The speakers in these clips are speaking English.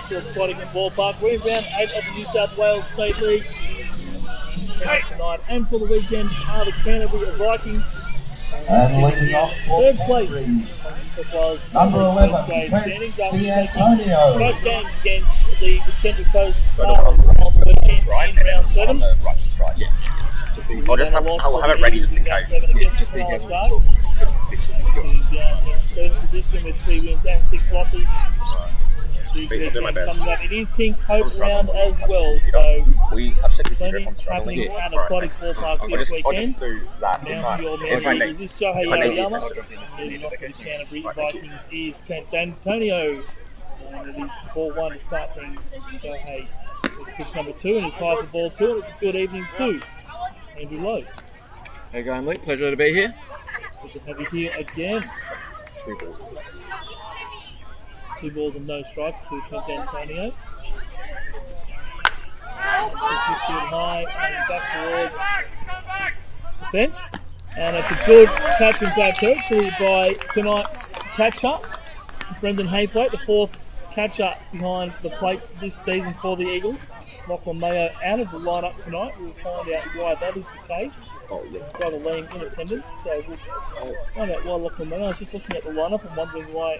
to Aquatic and Ballpark. We're in round 8 of the New South Wales State League. Tonight and for the weekend are the Canterbury Vikings. And leading off third place. Number 11, Trent D'Antonio. Both games against the Central Coast Vikings on the weekend in round 7. Right, yeah. I'll have it ready just in case. Yeah, just be here. First position with 3 wins and 6 losses. It is Pink Hope round as well, so we touched it plenty happening at Aquatic Ballpark this weekend. Now for your man is Shohei Ariyama. Leading off for the Canterbury Vikings is Trent D'Antonio. And it is ball 1 to start things. Shohei with pitch number 2 and is high for ball 2, and it's a good evening too. Andrew Lowe. How you going, Luke? Pleasure to be here. Good to have you here again. 2 balls and no strikes to Trent D'Antonio. Lifted high and back towards the fence. And it's a good catch in flat territory by tonight's catcher, Brendan Haythwaite, the 4th catcher behind the plate this season for the Eagles. Lachlan Mayo out of the lineup tonight. We'll find out why that is the case. His brother Liam in attendance, so we'll find out why Lachlan Mayo. I was just looking at the lineup and wondering why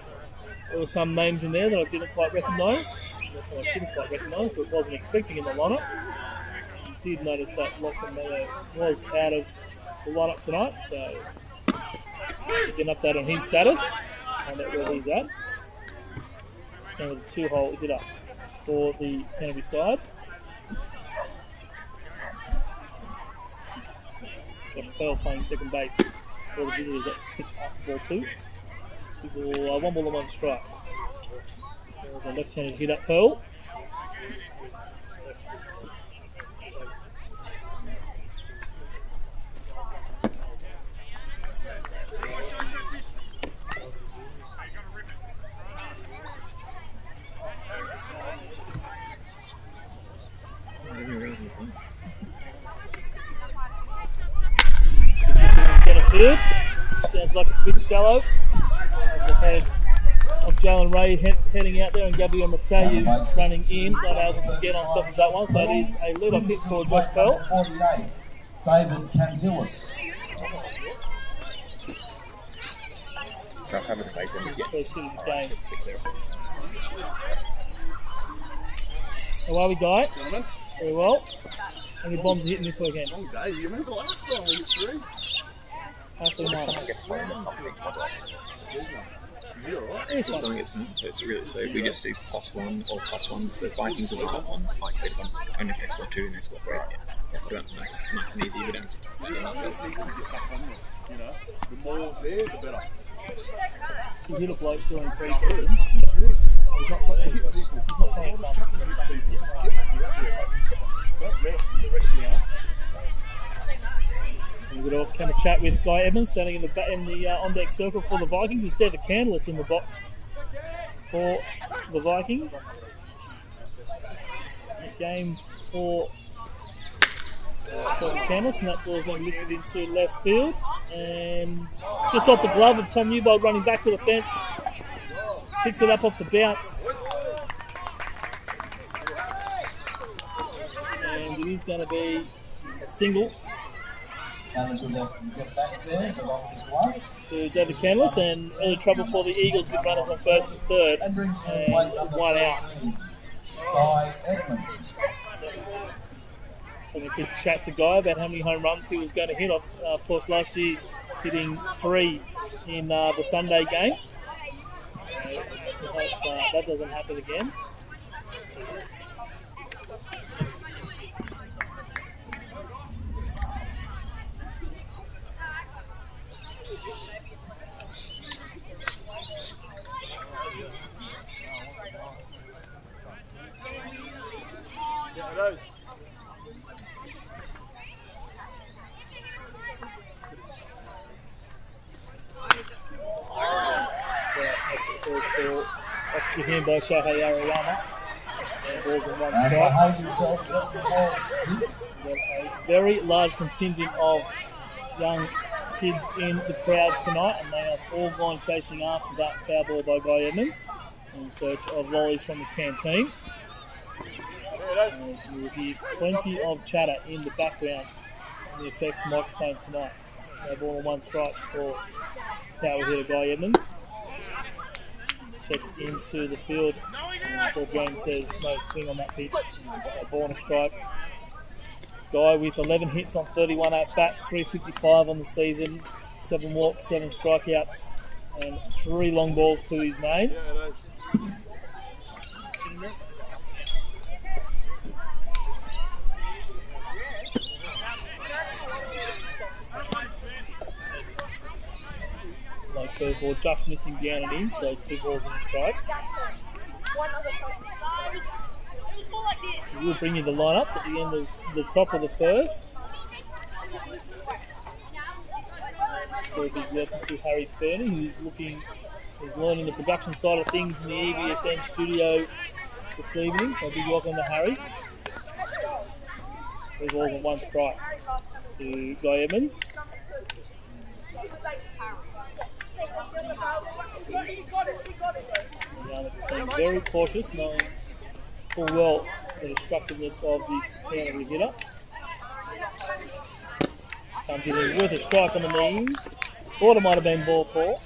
there were some names in there that I didn't quite recognise. That's what I didn't quite recognise, but wasn't expecting in the lineup. I did notice that Lachlan Mayo was out of the lineup tonight, so we'll get an update on his status. Find out where he's at. And with a 2-hole hitter for the Canterbury side. Josh Pearl playing second base for the visitors at pitch after ball 2. 1 ball and 1 strike. So the left-handed hitter Pearl. Centre field. Sounds like it's a bit shallow. The head of Jalen Ray heading out there, and Gabriel Matayu running in, not able to get on top of that one. So it is a lead-off hit for Josh Pearl. 48, David Camillis. I'll have a space in First hit of the game. How are we, Guy? Gentlemen. Very well. How many bombs are hitting this weekend? Long day. You remember last time we hit 3? Hopefully not. So we just do +1 or +1. So Vikings are the top one, like only if they score 2 and they score 3. Yeah. So that's nice and easy. We don't. The more there, the better. You hit a bloke during pre-season. He's not playing. He's not playing. Don't rest the rest of the hour. We're going to have a chat with Guy Evans standing in the on-deck circle for the Vikings. There's David Candelas in the box for the Vikings. Games for Candelas, and that ball is being lifted into left field. And just off the glove of Tom Newbold running back to the fence. Picks it up off the bounce. And it is going to be a single to David Candelas, and early trouble for the Eagles with runners on first and third, and 1 out. And we could chat to Guy about how many home runs he was going to hit. Of course, last year hitting 3 in the Sunday game. So we hope that doesn't happen again. Off to him by Shohei Ariyama. Balls in 1 strike. A very large contingent of young kids in the crowd tonight, and they have all gone chasing after that foul ball by Guy Edmonds. in search of lollies from the canteen. And you will hear plenty of chatter in the background on the effects microphone tonight. No ball and one strikes for power hitter Guy Edmonds. Check into the field. Paul Jones says no swing on that pitch. A ball and a strike. Guy with 11 hits on 31 at bats, 355 on the season, 7 walks, 7 strikeouts, and 3 long balls to his name. Low curveball just missing down and in, so 2 balls and a strike. We'll bring you the lineups at the end of the top of the first. A big welcome to Harry Fernie, who's learning the production side of things in the EBSN studio this evening. So a big welcome to Harry. 3 balls and 1 strike to Guy Edmonds. Being very cautious, knowing full well the destructiveness of this Canterbury hitter. Comes in with a strike on the knees. Thought it might have been ball 4.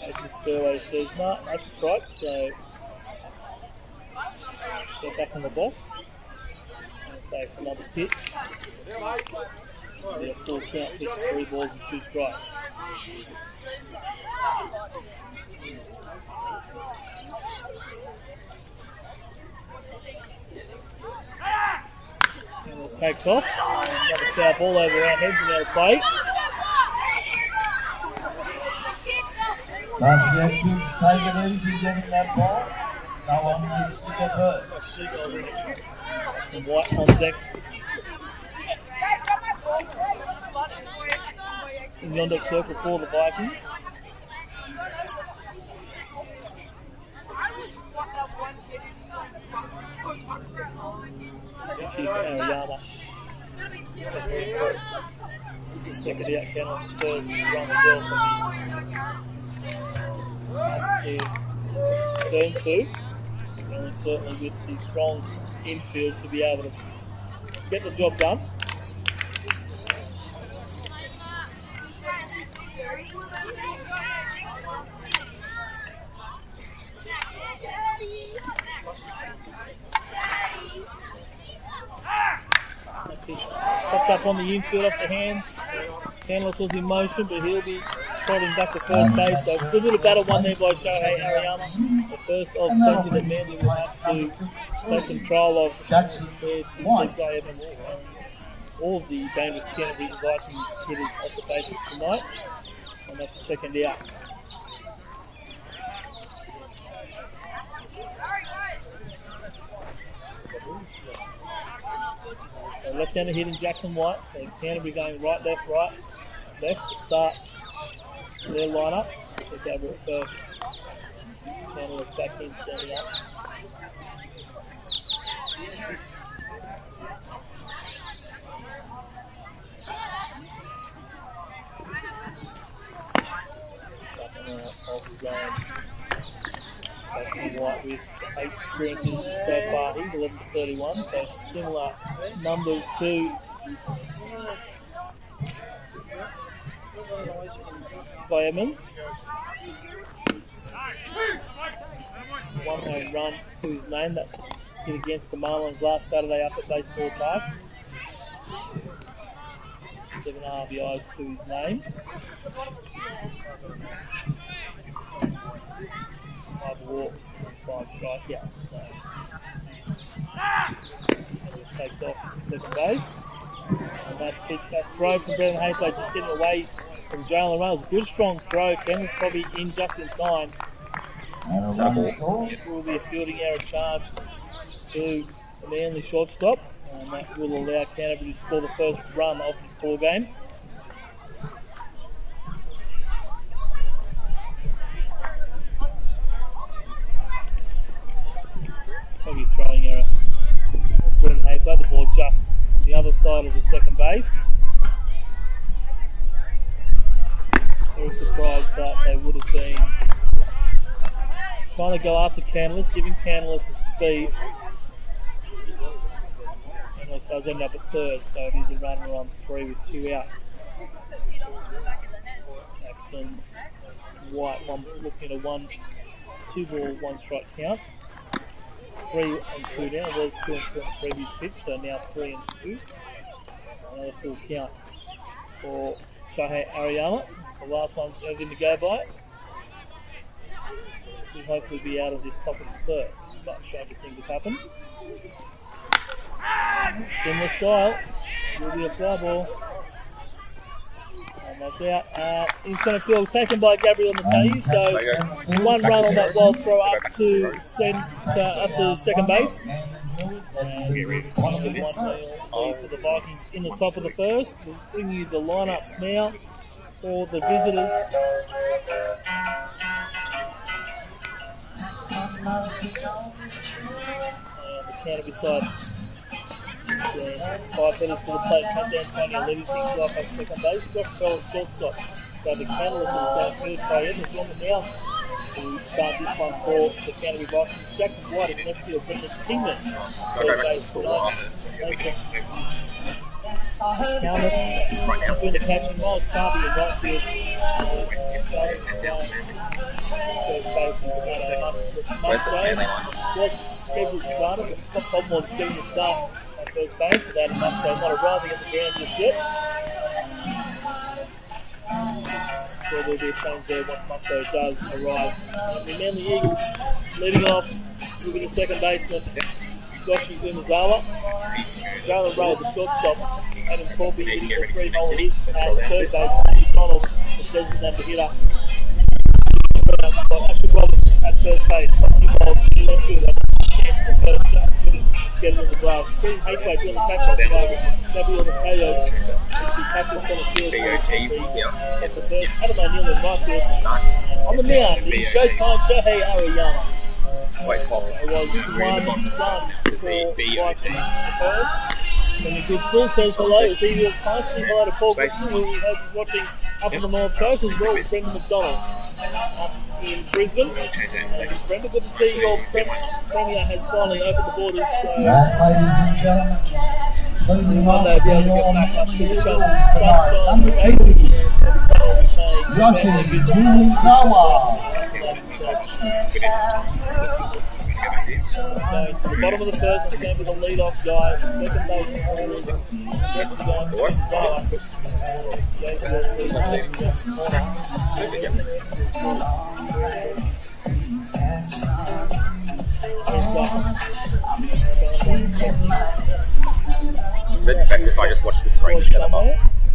As the Spurway says, no, that's a strike. So get back in the box and face another pitch. Yeah, full count, pitch, 3 balls and 2 strikes. Reynolds takes off. Another foul ball over our heads and out of play. Don't forget, kids, take it easy getting that ball. No one needs to get hurt. Some white on deck. In the on-deck circle for the Vikings. Chief Ariyama. Second out count as the first run as well. So have to turn 2. And certainly with the strong infield to be able to get the job done. Popped up on the infield off the hands. Canlis was in motion, but he'll be trotting back to first base. So good little battle won there by Shohei Ariyama. The first of plenty that Manly will have to take control of compared to Guy Evans. All of the dangerous Canterbury Vikings hitters off the bases tonight. And that's the second out. Left-hander hitting Jackson White, so Canterbury going right, left to start their lineup. Check over at first. Canterbury's back in, standing up. Of his own. Jackson White with 8 appearances so far. He's 11 to 31, so similar numbers to Guy Edmonds. 1 home run to his name. That's hit against the Marlins last Saturday up at Baseball Park. 7 RBIs to his name. 5 walks and 5 strikeouts. So just takes off to second base. And that throw from Brendan Haythwaite just getting away from Jalen Runnels. A good strong throw. Ken's probably in just in time. This will be a fielding error charged to the Manly shortstop. And that will allow Canterbury to score the first run of this ball game. Probably throwing error. Brendan Haythwaite, the ball just on the other side of the second base. Very surprised that they would have been trying to go after Canterbury, giving Canterbury a speed. Canterbury does end up at third, so it is a runner on 3 with 2 out. Jackson, White, looking at a 2 ball, 1 strike count. 3 and 2 now. It was 2 and 2 on the previous pitch, so now 3 and 2. Another full count for Shohei Ariyama. The last one's everything to go by. He'll hopefully be out of this top of the first, but stranger things have happened. Similar style. Will be a fly ball. And that's out. In centre field, taken by Gabriel Matei. So 1 run on that wild throw up to second base. And 1-0 for the Vikings in the top of the first. We'll bring you the lineups now for the visitors. And the Canterbury side. 5 hitters to the plate. Trent D'Antonio leading things off at second base. Josh Bell at shortstop. David Canterbury at the same field. Play in. John McNeil to start this one for the Canterbury Vikings. Jackson White in left field. Brendan Kingman. Third base. Counter. Doing the catching. Miles Charby in right field. First base is Musgrave. Was scheduled starter, but Scott Podmore scheduled to start at first base with Adam Musgrave not arriving at the ground just yet. So there'll be a change there once Musgrave does arrive. And the Manly Eagles leading off with the second baseman, Yoshi Umazawa. Jalen Rowe, the shortstop. Adam Torby hitting the 3-hole hits at third base. McDonald, the designated hitter. Ashley Roberts at first base. Tommy Bold in left field. Chance in the first, just couldn't get it in the glove. Green Haythwaite doing the catch up tonight. Gabriel Mateo, 60 catches centre field. Top the first. Adam O'Neill in right field. On the mound, it's Showtime Shohei Ariyama. Wait, 12. It was 1-1 for Vikings in the first. And the good Sul says hello as he walks past me. Hello to Paul Gibson, who we hope is watching up on the North Coast, as well as Brendan McDonald up in Brisbane. Brendan, good to see your Premier has finally opened the borders. So Ladies and gentlemen, moving on they'll be able to get back up to the Chelsea number 2, Yoshi Umazawa. Going to the bottom of the first, it's going to be the lead-off guy. The second baseman, Wesley going to Zawa. Going to Is it best if I just watch the screen instead of up?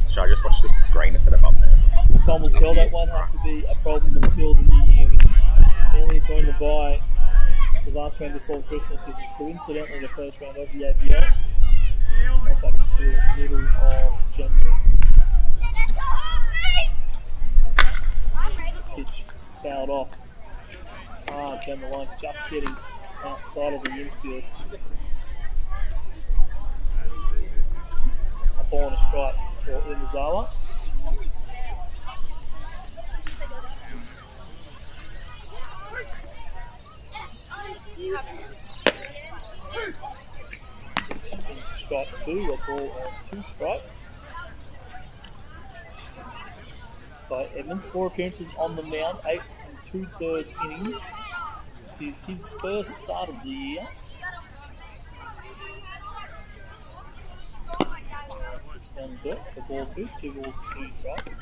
Should I just watch the screen instead of up there? Tom will tell that won't have to be a problem until the new year. Manly joined the bye the last round before Christmas, which is coincidentally the first round of the ABL. Not back until middle of January. Pitch fouled off. Down the line, just getting outside of the infield. A ball and a strike for Umazawa. Strike 2, a ball and 2 strikes by Edmonds. 4 appearances on the mound, 8 2/3 innings. This is his first start of the year. Down the dirt, the ball 2 balls, 2 strikes.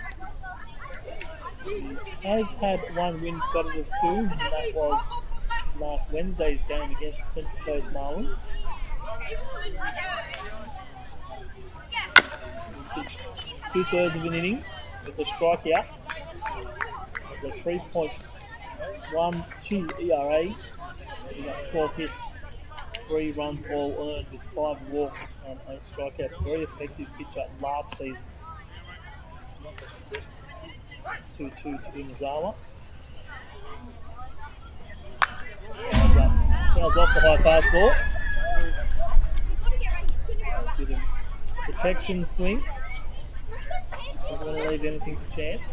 He has had 1 win, got it of 2, and that was last Wednesday's game against the Central Coast Marlins. He pitched 2/3 of an inning with a strikeout. It's a 3.12 ERA. He got 12 hits, 3 runs all earned with 5 walks and 8 strikeouts. Very effective pitcher last season. 2-2 to Umazawa. Fouls off the high fastball. Give him protection swing. Doesn't want to leave anything to chance.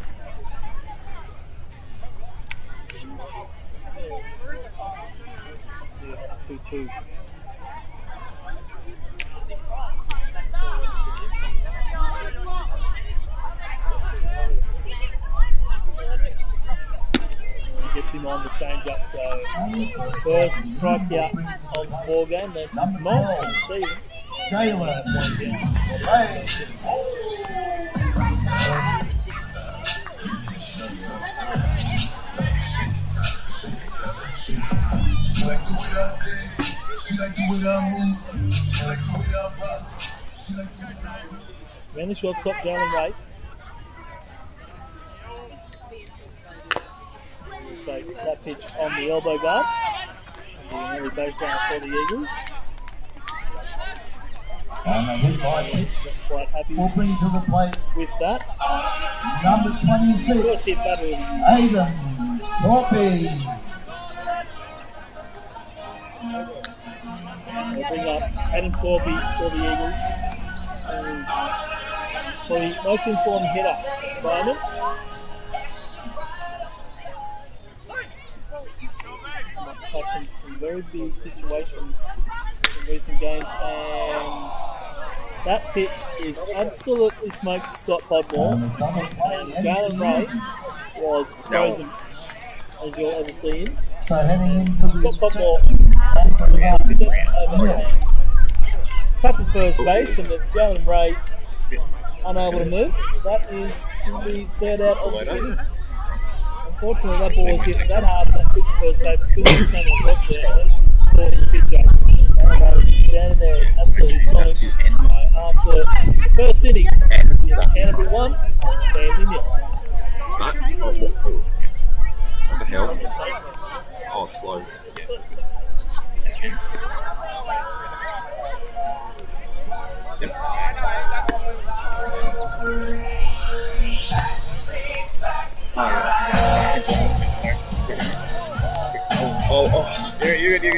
See, 2-2. Gets him on the change up, so first strikeout of the ball game. That's his ninth for the season. Jalen. She like the way that I dance. She like the way that I move. She like the way that I rock. She like the way that I move. Manly shortstop, Jalen Ray. Take that pitch on the elbow guard. And the early base runner for the Eagles. And a hit by pitch. Not quite happy Will bring to the plate with that. number 26, First hit batter. Aiden Torpy. We'll bring up Adam Torpy for the Eagles. Who's probably most informed hitter at the moment. Touching some very big situations in recent games, and that pitch is absolutely smoked to Scott Podmore. And Jalen Ray was frozen, as you'll ever see him. So heading into the Scott second, touches first base, and with Jalen Ray unable to move, that is the third out of the inning. Unfortunately, that ball was hit that hard, that pitch to first base couldn't come across there, and as you saw in the picture, Jalen Ray was standing there absolutely stunning. After the first inning, Canterbury won, Manly nil. What the hell? Oh, it's slow. You're good.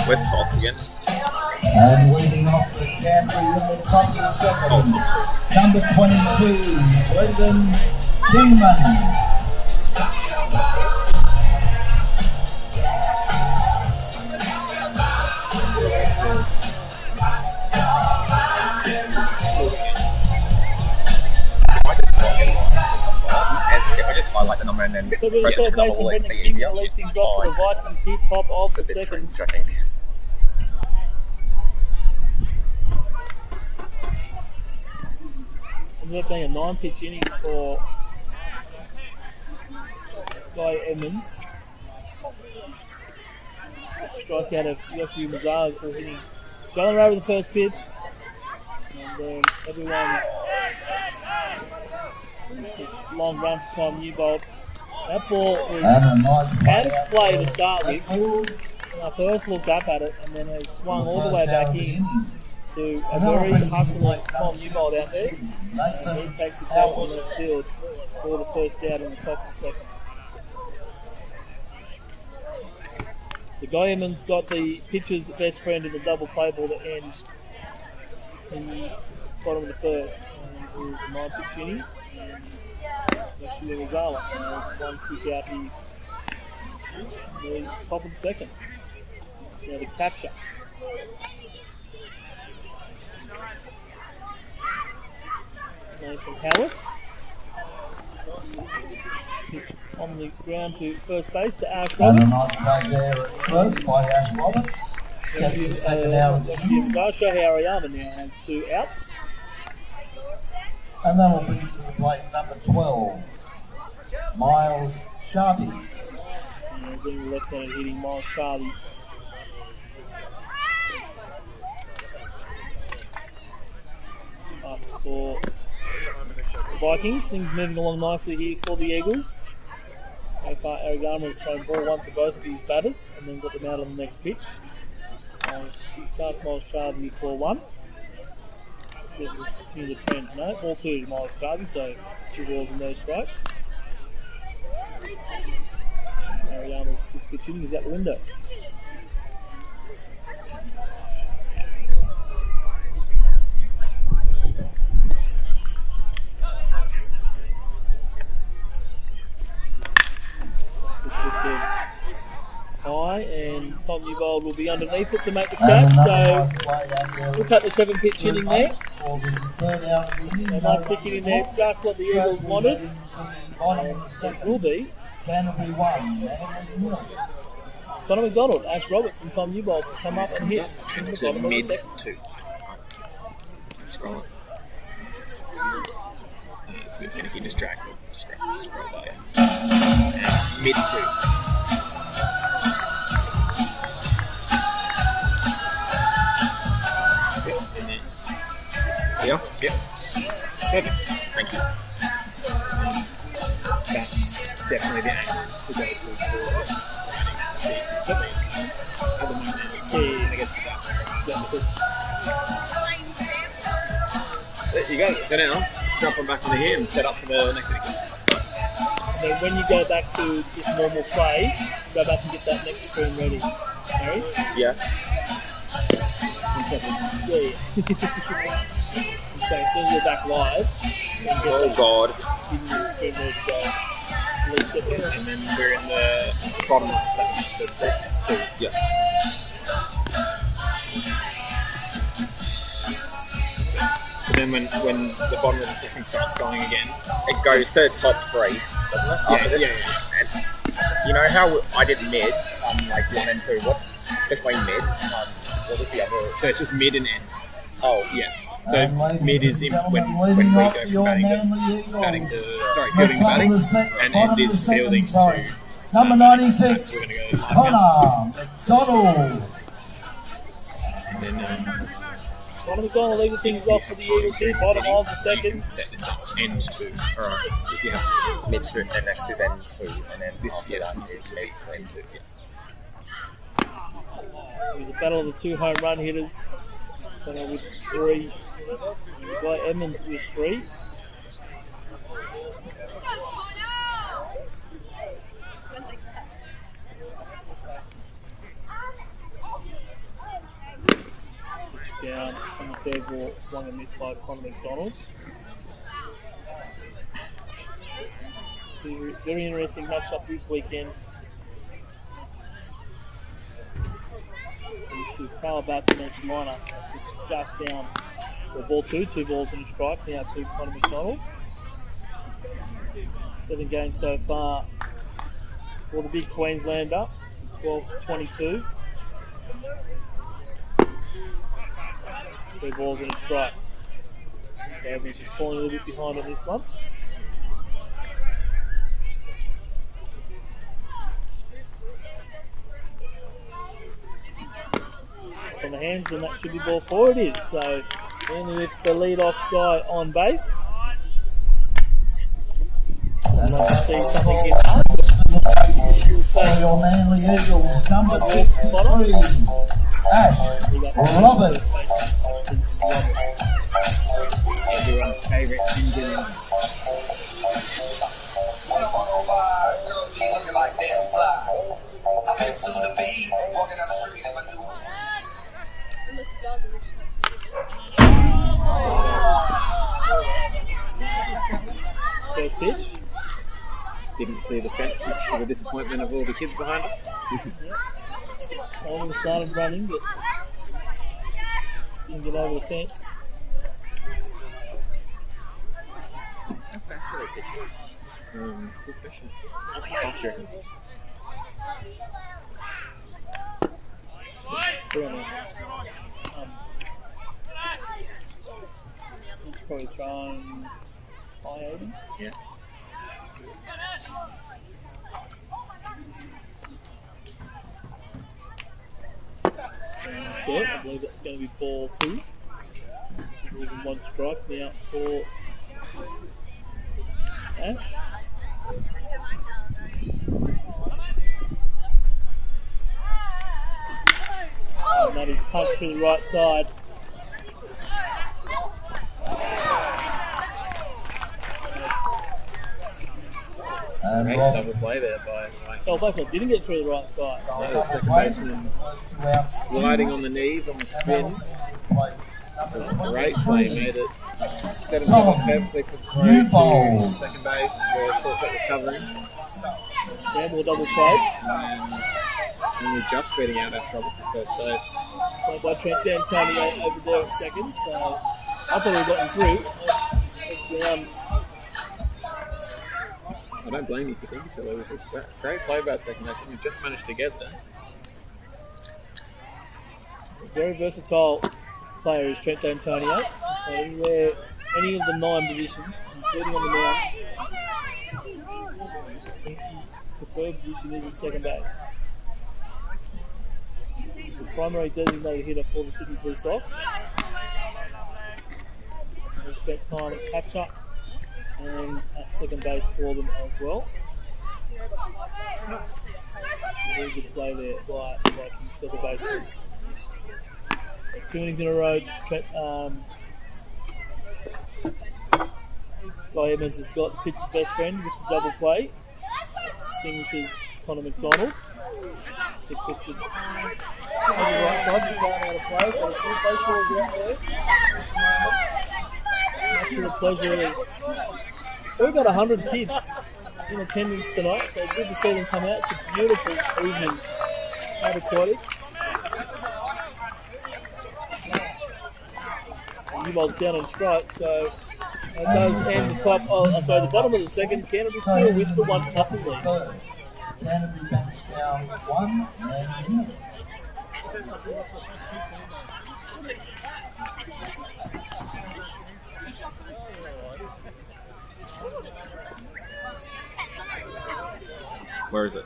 Where's Top again? and leading off the Canterbury in the top of the second, number 22, Brendan Kingman. If I just highlight the number and then So there's a third base and Brendan King to lead things off for the Vikings here, top of the second. I think. Ended up being a 9-pitch inning for Guy Edmonds. Strikeout of Yoshi Mazawa for hitting Jalen Ray with the first pitch. And then everyone's long run for Tom Newbold. That ball was And a nice out of play to start with. And I first looked up at it and then has swung all the way back in to a very hustling Tom Newbold out there. And he takes the catch on the field for the first out in the top of the second. So Guy Edmonds got the pitcher's best friend in the double play ball that ends in the bottom of the first. And it was a 9-pitch inning. Yoshi Mazawa has one kick out here in the top of the second. It's now the catcher. Nathan Howarth. Pitch on the ground to first base to Ash And a Roberts. nice play there at first by Ash Roberts. Gets the second out of the inning. Shohei Ariyama now has 2 outs. And that will bring to the plate number 12, Miles Sharpie. And then the left-handed hitting Miles Charlie. Up for the Vikings. Things moving along nicely here for the Eagles. So far, Arigama has thrown ball one to both of his batters and then got them out on the next pitch. He starts Miles Charvey with ball one. So we'll continue the trend. No, ball two to Miles Charvey, so 2 balls and no strikes. Arigama's 6-pitch inning is out the window. High, and Tom Newbold will be underneath it to make the catch. So we'll take the 7-pitch inning there. A nice quick inning there, just what the Eagles wanted. It will be Canterbury 1, Connor McDonald, Ash Roberts, and Tom Newbold to come up and hit in the bottom of the second. Two. Scroll. It's a bit finicky, just drag. Scroll by. And mid 2. Yeah. Perfect. Thank you. That's definitely the aim to go through for at the moment. I guess there you go. So now, jump on back into here and set up for the next inning. And then when you go back to just normal play, go back and get that next screen ready. Harry? Yeah. Yeah. So as soon as you're back live, Oh God. you can get the screen ready to go. And then we're in the bottom of the second, so that's 2. Yeah. So then when the bottom of the second starts going again, it goes to top 3, doesn't it? After this? And you know how I did mid, like 1 and 2. What's between mid? What was the other? So it's just mid and end. Oh yeah. So mid is in when we go from batting to fielding to batting, and end is fielding to number 96, so we're gonna go Connor McDonald. and then Connor McDonald leaving things off for the Eagles here, bottom of the second. set this up end 2. Alright, if you have mid 2, then next is end 2, and then this is mid end 2. With the battle of the 2 home run hitters. Connor with 3. Guy Edmonds with 3. Down on the 3rd ball, swung and missed by Connor McDonald. Very interesting matchup this weekend. These 2 power bats in each lineup. It's just down for ball 2 balls and a strike now to Connor McDonald. 7 games so far for the big Queenslander, 12-22. 2 balls and a strike. The average is falling a little bit behind on this one. On the hands, and that should be ball 4. It is. So, only with the lead-off guy on base. I'd like to see something get up. For your Manly Eagles, number 63, Ash Roberts. everyone's favourite Indian. Girls be looking like damn fly. I've been to the beat, walking down the street in my new First pitch. Didn't clear the fence, much to the disappointment of all the kids behind us. Someone started running, but didn't get over the fence. How fast are they pitching? Good question. Faster. He's probably throwing high 80s. Yeah. I believe that's going to be ball 2. Losing 1 strike now for Ash. And then he punched to the right side. And Great Rob, double play there by Oh, Basil didn't get through the right side. no, the second baseman sliding on the knees on the spin. Great play, made it. Set himself up perfectly for the New throw ball. to second base where shortstop was covering. Gamble double play. And we're just beating out Ash Roberts at first base. Played by Trent D'Antonio over there at second. So I thought we got him through. I don't blame you for thinking so. It was a great play by second base. We just managed to get there. Very versatile player is Trent D'Antonio. Anywhere, any of the 9 positions, including on the mound. I think his preferred position is at second base. The primary designated hitter for the Sydney Blue Sox. He spent time at catch-up and at second base for them as well. Very good play there by Vikings second baseman. So 2 innings in a row. Guy Edmonds has got the pitcher's best friend with the double play. Distinguishes Connor McDonald. Big pitches. On the right side, he's going out of play. So the full baseball is out there. Much of a pleasure. We've got 100 kids in attendance tonight, so good to see them come out. It's a beautiful evening at Aquatic. Newell's down on strike, so it does end the top. The bottom of the second. Canterbury still with the 1-0 lead. third. Canterbury banks down 1 and nil. Where is it?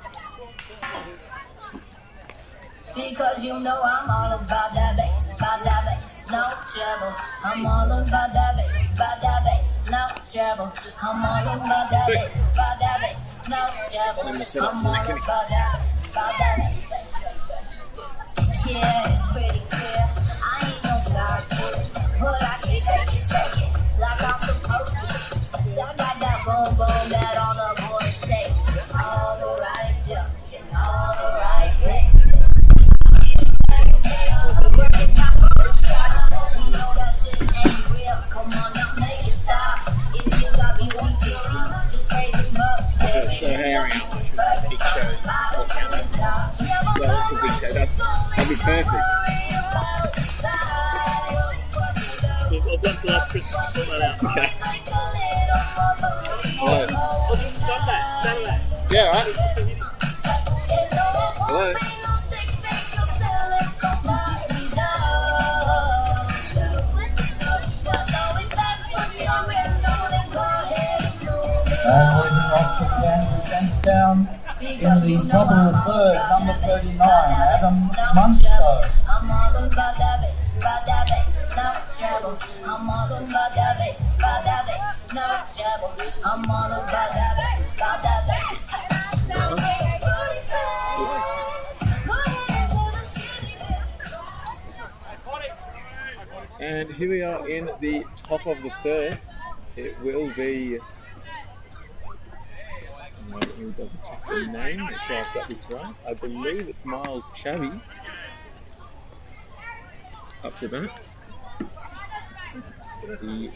Because you know I'm all about that bass, no trouble. I'm all about that bass, no trouble. I'm all about that bass, no trouble. I'm gonna set up I'm for all the next about that bass. Yeah, it's pretty clear. I ain't no size two, but I can shake it like I'm supposed to. 'Cause I got that boom boom that all the boys shakes. All the right jump in all the right places. You know that shit ain't real. Come on now, make it stop. If you got me one theory, just raise him up. So Harry, big show. Bottom to the top. Well, that's a big show. That'd be perfect. I've done to last Christmas. Sort that out. Okay. I'll do it Saturday. Yeah, all right. Hello. And leading off the Canterbury banks down in the top of the third, number 39, Adam Munster. I'm all about that bass, no trouble. I'm all about that bass, no trouble. I'm all about that bass. And here we are in the top of the third. It will be. Let me double check the name, make sure I've got this right. I believe it's Miles Chavy. Up to bat. The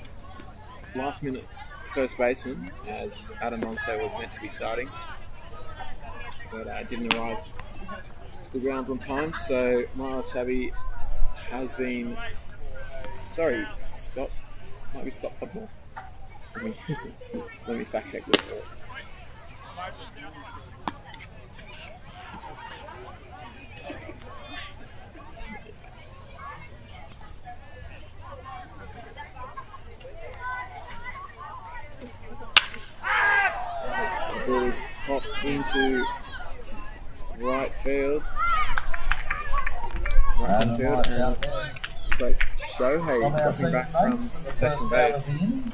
last minute first baseman, as Adam Monso was meant to be starting, but didn't arrive to the grounds on time. So Miles Chavy has been. Sorry, Scott. Might be Scott Podmore. Let me fact check this. The ball is popped into right field. Right And field, nice and out there. so From Shohei our dropping second back from base, the second first out of base. the inning.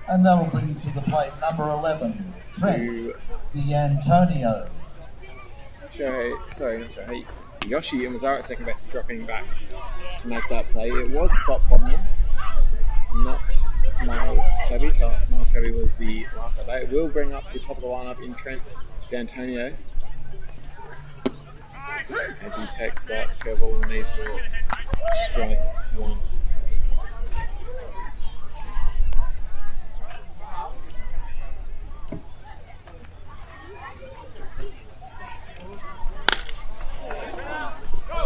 And they will bring it to the plate. Number 11, Trent to D'Antonio. Yoshi Imazara at second base, dropping back to make that play. It was Scott Podman, not Miles Chevy. Miles Chevy was the last at bat. It will bring up the top of the lineup in Trent D'Antonio as he takes that curveball and knees for strike one.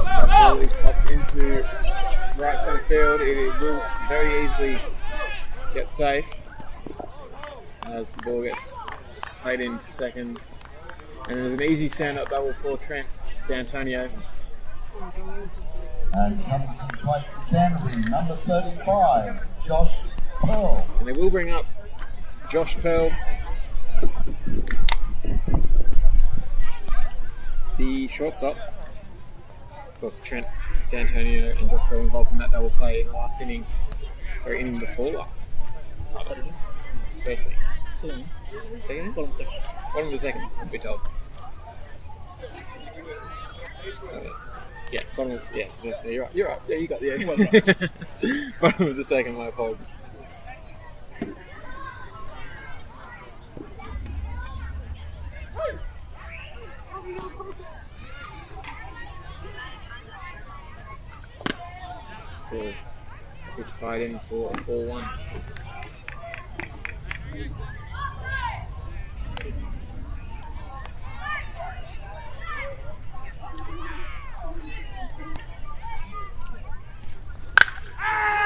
That ball is popped into right centre field. It will very easily get safe as the ball gets played into second. And there's an easy stand-up double for Trent D'Antonio. And coming to the plate for Canterbury, number 35, Josh Pearl. And they will bring up Josh Pearl, the shortstop. Of course, Trent D'Antonio and Josh Pearl involved in that double play in the last inning. Sorry, inning before last. First inning. Second inning? Bottom of the second, we're told. Yeah, bottom of the, yeah, you're right. You're right. Yeah, you got the bottom of the second. My apologies. Cool. Good fight in for 4-1.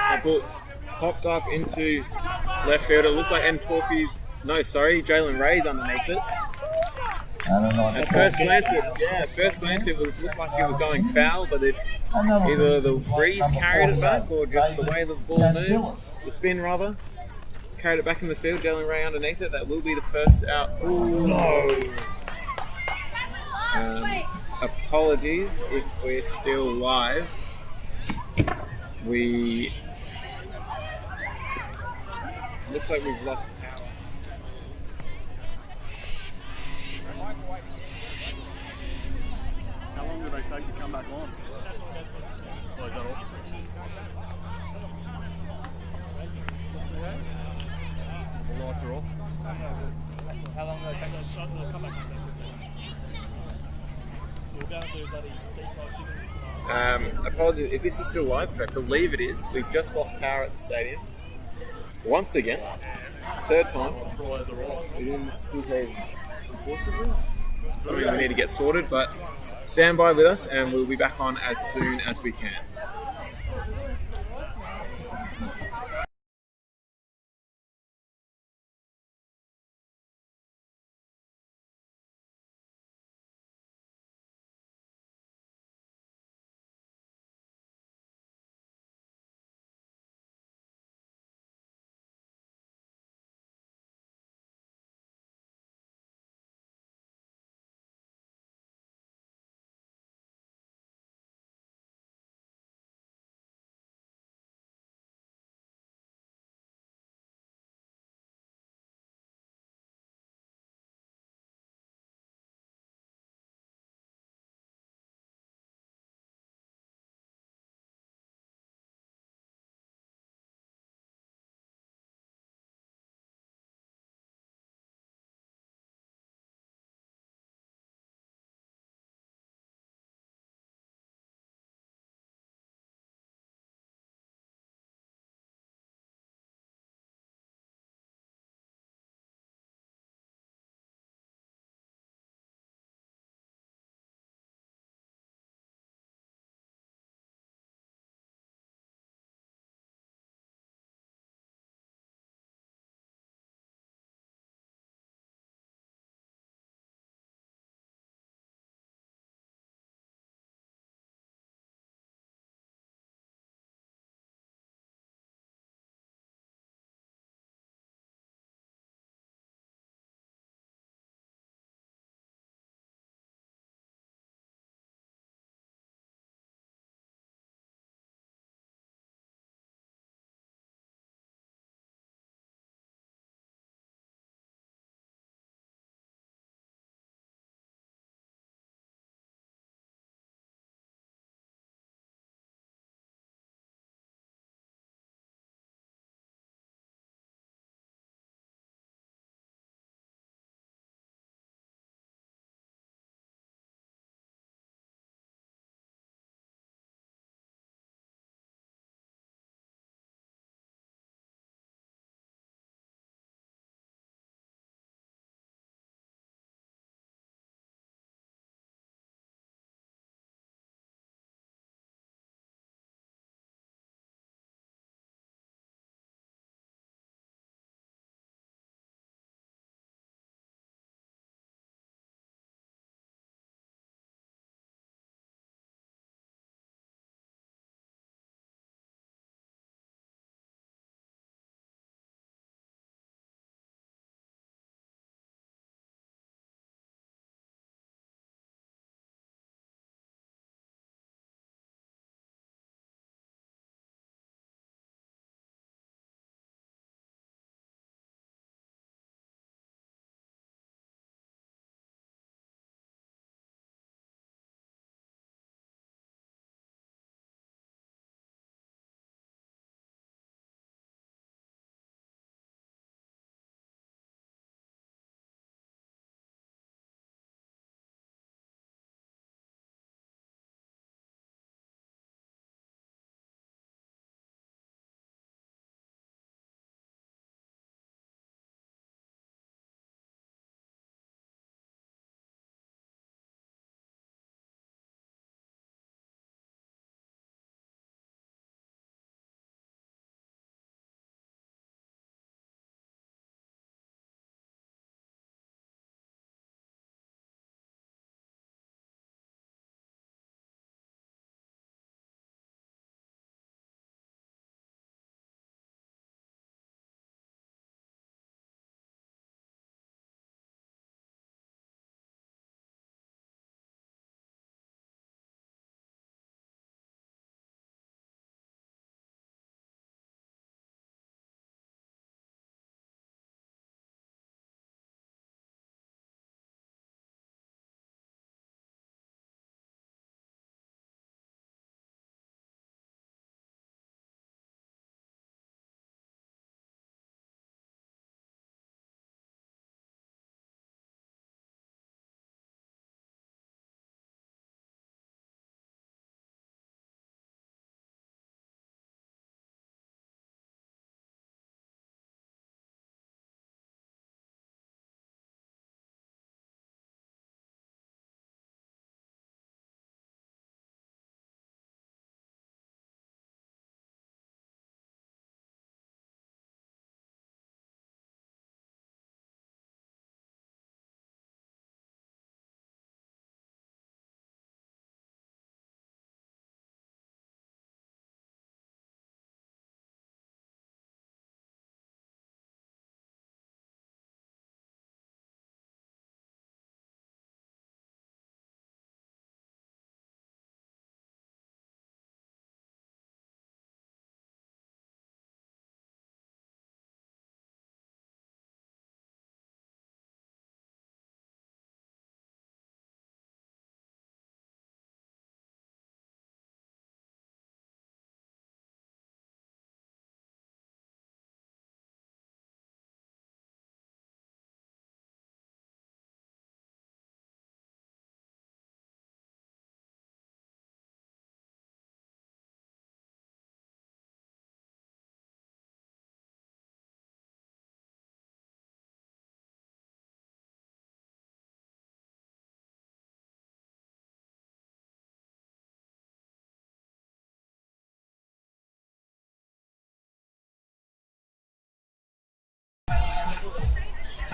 That ball popped up into left field. It looks like Jalen Ray's underneath it. At first glance, it looked like it was going foul, but either the breeze carried it back or just the way the ball moved, the spin rather, carried it back in the field. Jalen Ray underneath it. That will be the first out. Ooh, no. Apologies if we're still live. Looks like we've lost power. How long do they take to come back on? Oh, is that all? The lights are off. How long will they take to come back? You're going to bloody deep dive chicken. Apologies if this is still live, which I believe it is. We've just lost power at the stadium. Once again. Third time. Within 2 seconds. Unfortunately. Something we need to get sorted, but stand by with us and we'll be back on as soon as we can.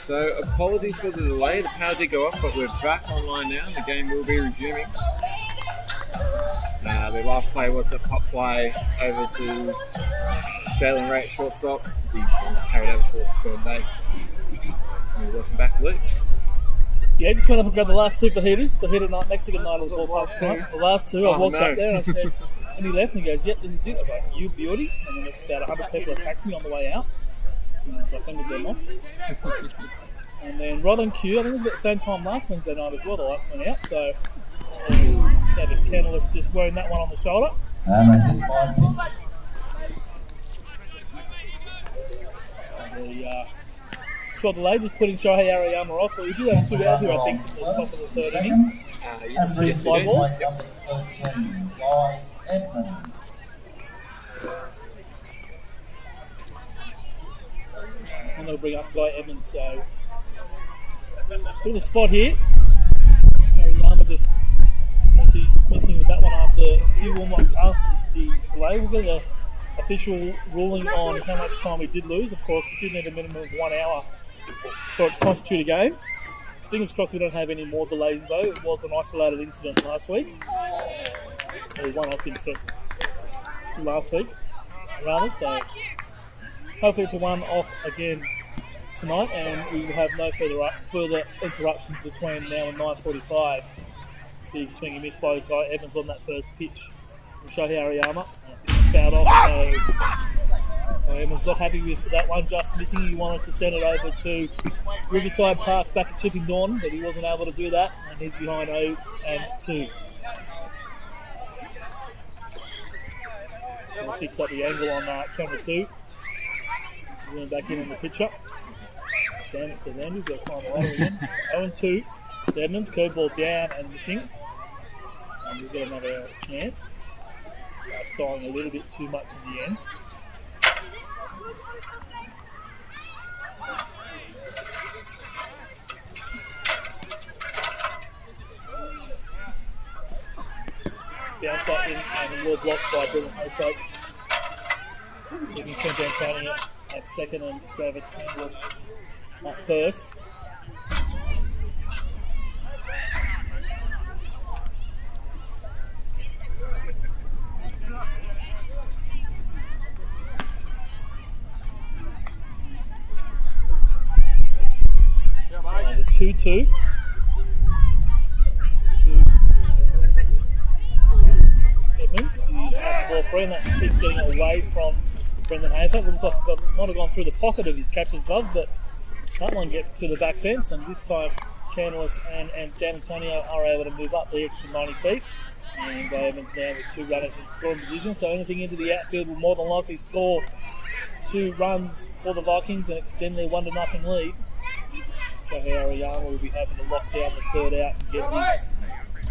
So apologies for the delay. The power did go off, but we're back online now. The game will be resuming. The last play was a pop fly over to Jalen Ray at shortstop. He carried over towards third base. And welcome back, Luke. Yeah, just went up and grabbed the last two fajitas. Fajita night, Mexican night of the ballpark tonight. The last two, I walked up there and I said, and he left and he goes, yep, this is it. I was like, you beauty. And then about 100 people attacked me on the way out. I fended them off. And then right on cue, I think it was at the same time last Wednesday night as well, the lights went out. So David Kennellis just wearing that one on the shoulder. And a hit by pitch. And the short delay, just putting Shohei Ariyama off. But we do have 2 out here, I think, at the top of the third inning. And reached fly balls. by number 13, Guy Edmund. And they'll bring up Guy Evans. So, bit of a spot here. Ariyama just missing with that one after a few warm-ups after the delay. We'll get the official ruling on how much time we did lose. Of course, we did need a minimum of 1 hour for it to constitute a game. Fingers crossed we don't have any more delays though. It was an isolated incident last week. Or one-off incident last week, rather. So hopefully it's a one-off again tonight, and we will have no further interruptions between now and 9:45. Big swing and miss by Guy Evans on that first pitch from Shohei Ariyama. Fouled off, so Evans not happy with that one, just missing. He wanted to send it over to Riverside Park back at Chipping-Dawn, but he wasn't able to do that, and he's behind 0-2. He'll fix up the angle on camera 2. Zoom back in on the pitcher. Damn, it says Andrews, got to climb the ladder again. 0-2 to Edmonds, curveball down and missing. And we'll get another chance. That's dying a little bit too much in the end. Bounce up in and well blocked by Brendan Haycoat. He can turn down counting it at second and David English at first. And a 2-2. Edmonds, he's up the ball free, and that keeps getting away from Brendan Haycoat. Looks like it might have gone through the pocket of his catcher's glove, but that one gets to the back fence, and this time Canellis and Dan Antonio are able to move up the extra 90 feet. And Evans now with 2 runners in scoring position, so anything into the outfield will more than likely score 2 runs for the Vikings and extend their 1-0 lead. Shohei Ariyama will be having to lock down the third out and get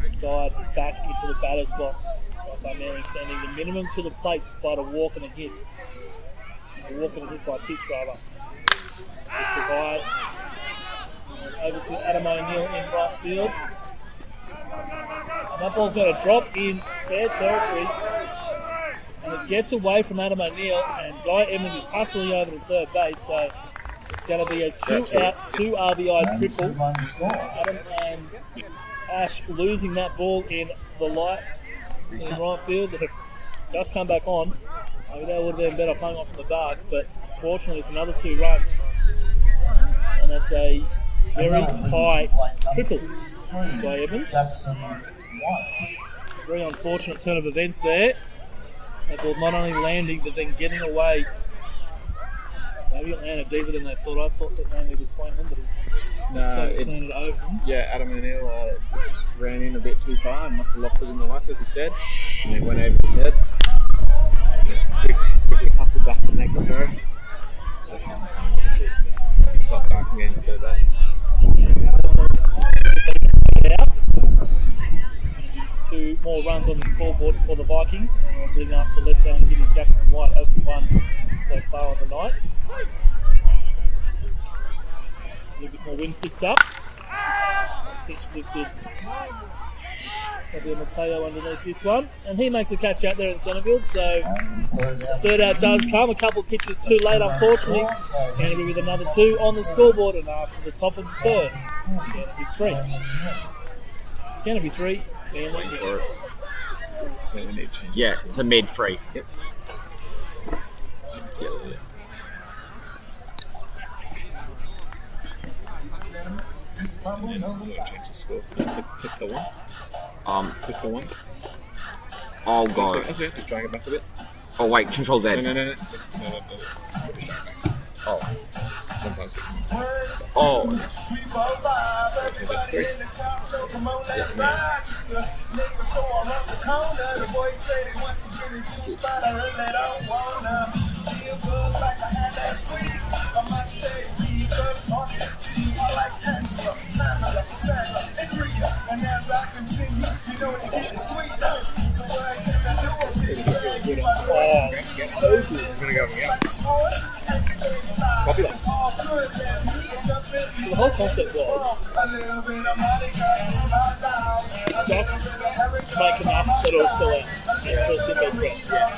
his side back into the batter's box. So Van Manning sending the minimum to the plate despite a walk and a hit. A walk and a hit by pitch, rather. It's the guy. Over to Adam O'Neill in right field. And that ball's going to drop in fair territory. And it gets away from Adam O'Neill, and Guy Evans is hustling over to third base. So it's going to be a 2-out, 2 RBI triple. Adam and Ash losing that ball in the lights in right field. That have just come back on. I mean, that would have been better playing off in the dark, but unfortunately it's another 2 runs. And that's a very high triple by Evans. Very unfortunate turn of events there. That ball not only landing, but then getting away. Maybe it landed deeper than they thought. I thought that landed between them, but it landed over them. Yeah, Adam O'Neill just ran in a bit too far and must have lost it in the lights, as he said. And it went over his head. Quickly hustled back to make the throw. Stop going from getting to third base. Out. 2 more runs on the scoreboard for the Vikings, and we'll bring up the left-hand hitter Jackson White 0-1 so far on the night. A little bit more wind picks up. Pitch lifted That'll be Mateo underneath this one. And he makes a catch out there in centre field. So And the third out does come. A couple of pitches too late, unfortunately. Canterbury with another 2 on the scoreboard. And after the top of the third, Canterbury 3. Canterbury 3. Manly. For it. So we need to change. Yeah, to mid 3. Yep. We're going to change the score. So just click the 1. Click the 1. Oh god. Actually, just drag it back a bit. Oh wait, Control Z. No. Oh. Sometimes it can. Oh. We're going to go again. Copy that. So the whole concept was just make enough that it'll sell out. First in, best out.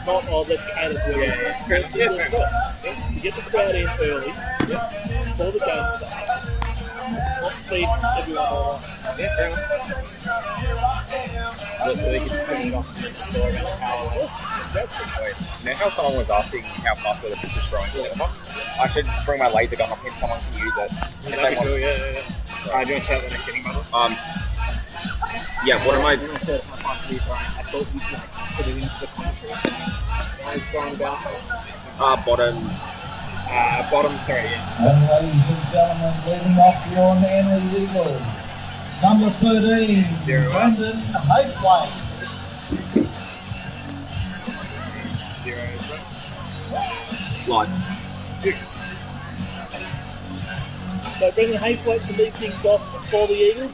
Not, oh, let's cater to it. To get the crowd in early, before the game starts, not feed everyone all. So they can put it off the story about how. Now, how someone was asking how fast the pitch is throwing, I should bring my laser gun up and someone can use it. If they That'd be want- cool, yeah. Do you want to start the next inning, brother? Yeah, what am I? I thought you should put it into the commentary. Now he's going about Bottom. bottom 3, yeah. And ladies and gentlemen, leading off your Henry Eagles, number 13, Brendan Haythwaite. 0 is right. Live. So bringing Haythwaite to lead things off for the Eagles.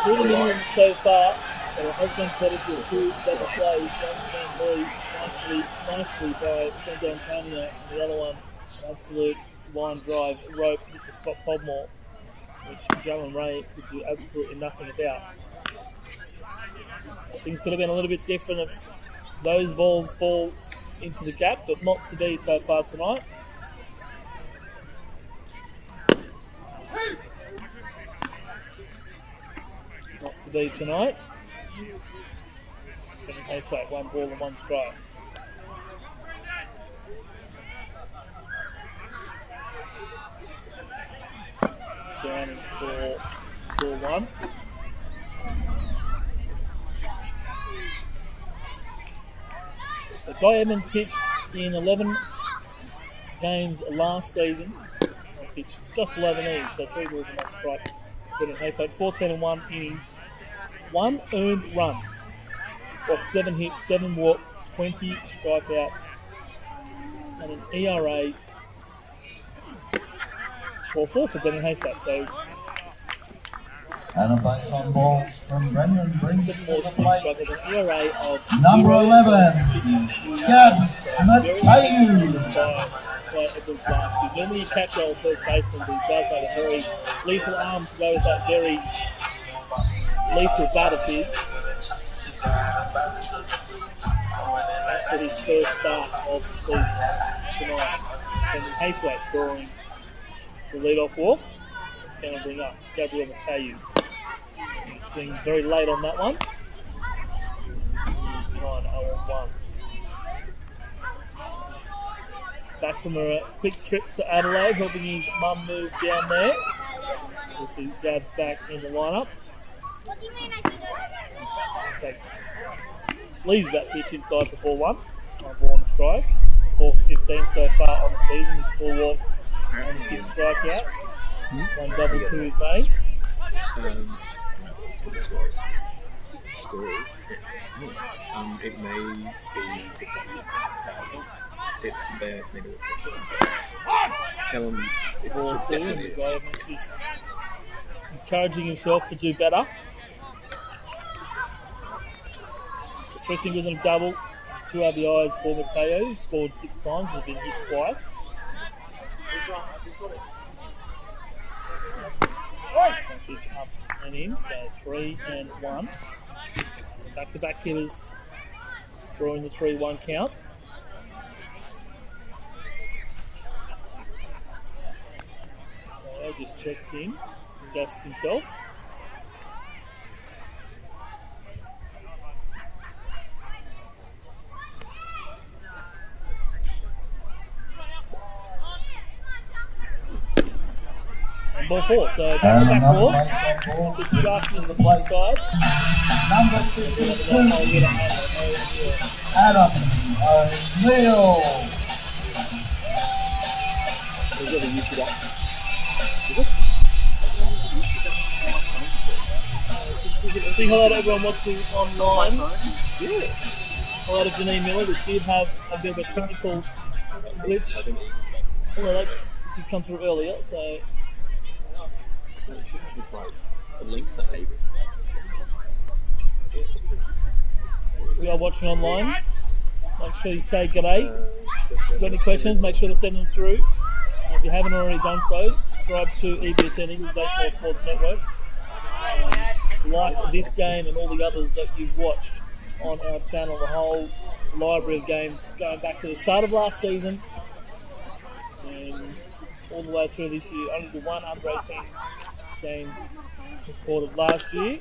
Through the minimum so far, but it has been credited to 2 double plays. One can lead nicely by Trent Antonio, and the other one, an absolute line drive rope to Scott Podmore, which Jalen Ray could do absolutely nothing about. Things could have been a little bit different if those balls fall into the gap, but not to be so far tonight. Not to be tonight. Haythwaite, 1 ball and 1 strike. Down in ball 1. So Guy Edmonds pitched in 11 games last season. He pitched just below the knees, so 3 balls and 1 strike. Brendan Haythwaite, 4-10-1 innings, 1 earned run, off 7 hits, 7 walks, 20 strikeouts, and an ERA 4-4 for Brendan Haythwaite. So And a base on balls from Brendan brings it 7 to balls, the 20 plate. strikeouts, an ERA of Number 11, 0.62. Gabs Matthew. by Edwards last year. Normally you catch old first baseman, but he does have a very lethal arm to go with that very lethal bat of his. For his first start of the season tonight. Brendan Haythwaite drawing the lead-off walk. It's going to bring up Gabriel Mateu. He's swinging very late on that one. He's behind 0-1. Back from a quick trip to Adelaide, helping his mum move down there. We'll see Gabs back in the lineup. Leaves that pitch inside for ball 1. 1 ball on strike. 4-15 so far on the season with 4 walks and 6 strikeouts. 1 double to his name. The score is. It may be. It's they just need to tell him Ball it's 2, and definitely. the guy is just encouraging himself to do better. Pressing with a double, 2 RBIs for Mateo, who scored 6 times, has been hit twice. Pitch up and in, so 3 and 1. Back-to-back hitters drawing the 3-1 count. So just checks in, adjusts himself. And ball 4, so back-to-back balls. With Justice on the inside. Number 52, Adam O'Neill. We've got a YouTube up. I think hello to everyone watching online. Yeah. Hello to Janine Miller, that did have a bit of a technical glitch. Well, that did come through earlier, so. It's like the links are able. We are watching online. Make sure you say g'day. If you've got any questions, make sure to send them through. If you haven't already done so, subscribe to EBSN, Eagles Baseball Sports Network. Like this game and all the others that you've watched on our channel, the whole library of games going back to the start of last season and all the way through this year. Only the one under-18s game recorded last year.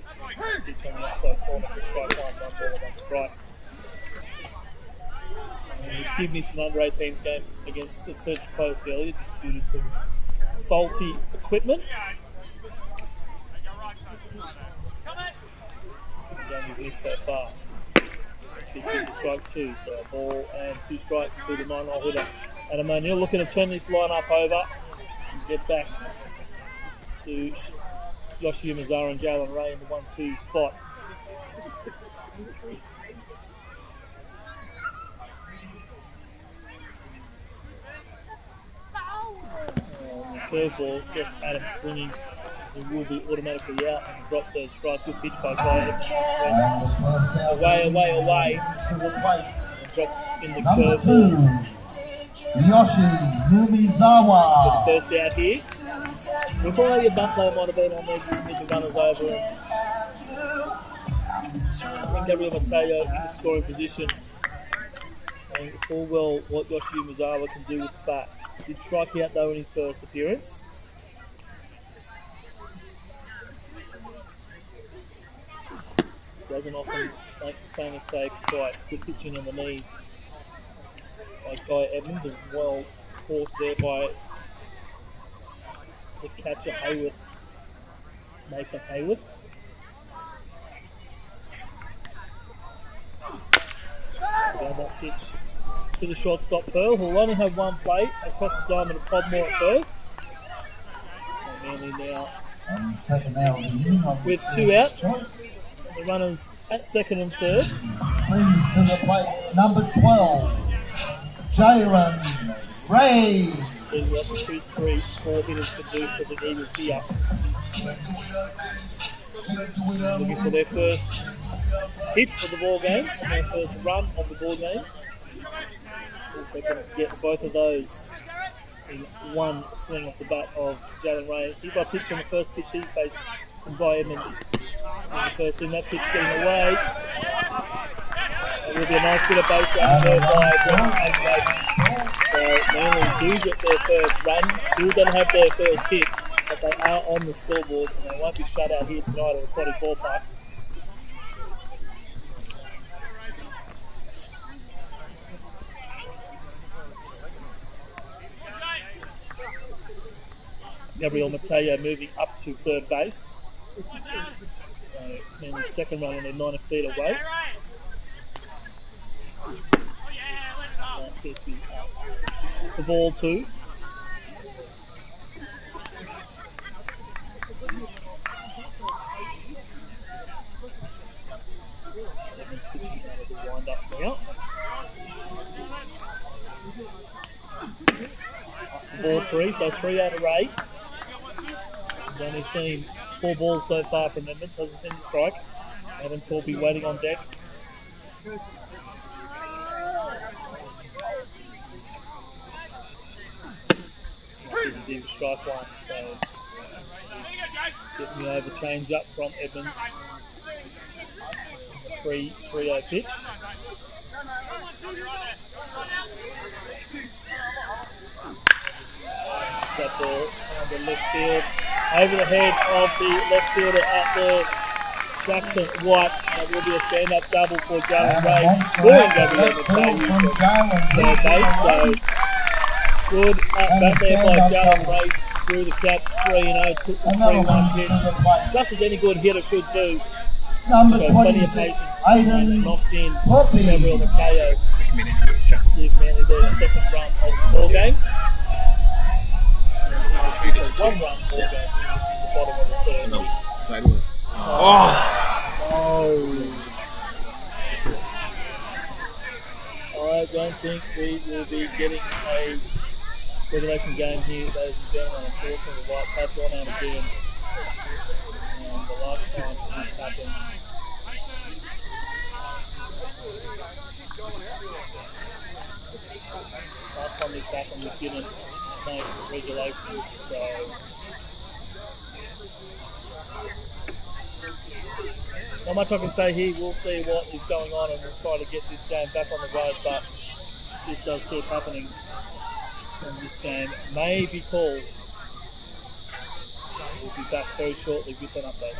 Pitch on the outside corner for strike 1 ball, 1 strike. And we did miss an under-18s game against Central Coast earlier just due to some faulty equipment. We've missed so far. Pitching to strike 2, so a ball and 2 strikes to the 9-hole hitter. Adam O'Neill looking to turn this line-up over and get back to Yoshi Mazara and Jalen Ray in the 1-2 spot. And the curveball gets Adam swinging. He will be automatically out and drop third strike. Good pitch by Guy Evans. Away. To the plate. And drop in the Number curveball. 2, Yoshi Yumizawa. For the first out here. We thought maybe a Bucklow might have been on there just to move the runners over. And I think Gabriel Mateo in the scoring position. And full well what Yoshi Yumizawa can do with the bat. Did strike out though in his first appearance. Doesn't often make the same mistake twice. Good pitching on the knees by Guy Evans, and well caught there by the catcher Hayworth, Nathan Hayworth. Down that pitch to the shortstop Pearl, who will only have one play across the diamond of Podmore at first. And Manly now And second out of the inning of with the 2 out. first choice. The runners at second and third. Please to the plate, number 12, Jalen Ray. See what the 2, 3, 4 hitters can do for the Eagles here. Looking for their first hit of the ball game, and their first run of the ball game. See if they can get both of those in one swing off the bat of Jalen Ray. Hit by pitch on the first pitch he faced from Guy Evans. And the first in that pitch getting away. It will be a nice bit of base running there by John. So Manly do get their first run, still don't have their first hit, but they are on the scoreboard and they won't be shut out here tonight at Aquatic Ballpark. Gabriel Mateo moving up to third base. So Manly's second run and they're 90 feet away. That pitch is up. The ball 2. Evans pitching out of the wind up now. Ball 3, so 3 out of 8. He's only seen 4 balls so far from Edmonds, hasn't seen a strike. Adam Torpy waiting on deck. He's in strike 1, so Getting the over change up from Edmonds. 3-0 pitch. That ball under left field. Over the head of the left fielder out there, Jackson White. That will be a stand-up double for Jalen Ray. Scoring double on the debut from third base. So good at bat there by Jalen Ray. Drew the cap 3-0, took the 3-1 pitch. Just as any good hitter should do. Number So plenty of 26, patience. Aiden And knocks in Poppy. Gabriel Mateo. Give Manly their second run of the ball game. So 1 run ball game at the bottom of the third. Oh. I don't think we will be getting a regulation game here, ladies and gentlemen. Unfortunately, the Whites have gone out again. And the last time this happened, we didn't make regulation. So not much I can say here. We'll see what is going on and we'll try to get this game back on the road, but this does keep happening. And this game may be called. We'll be back very shortly with an update.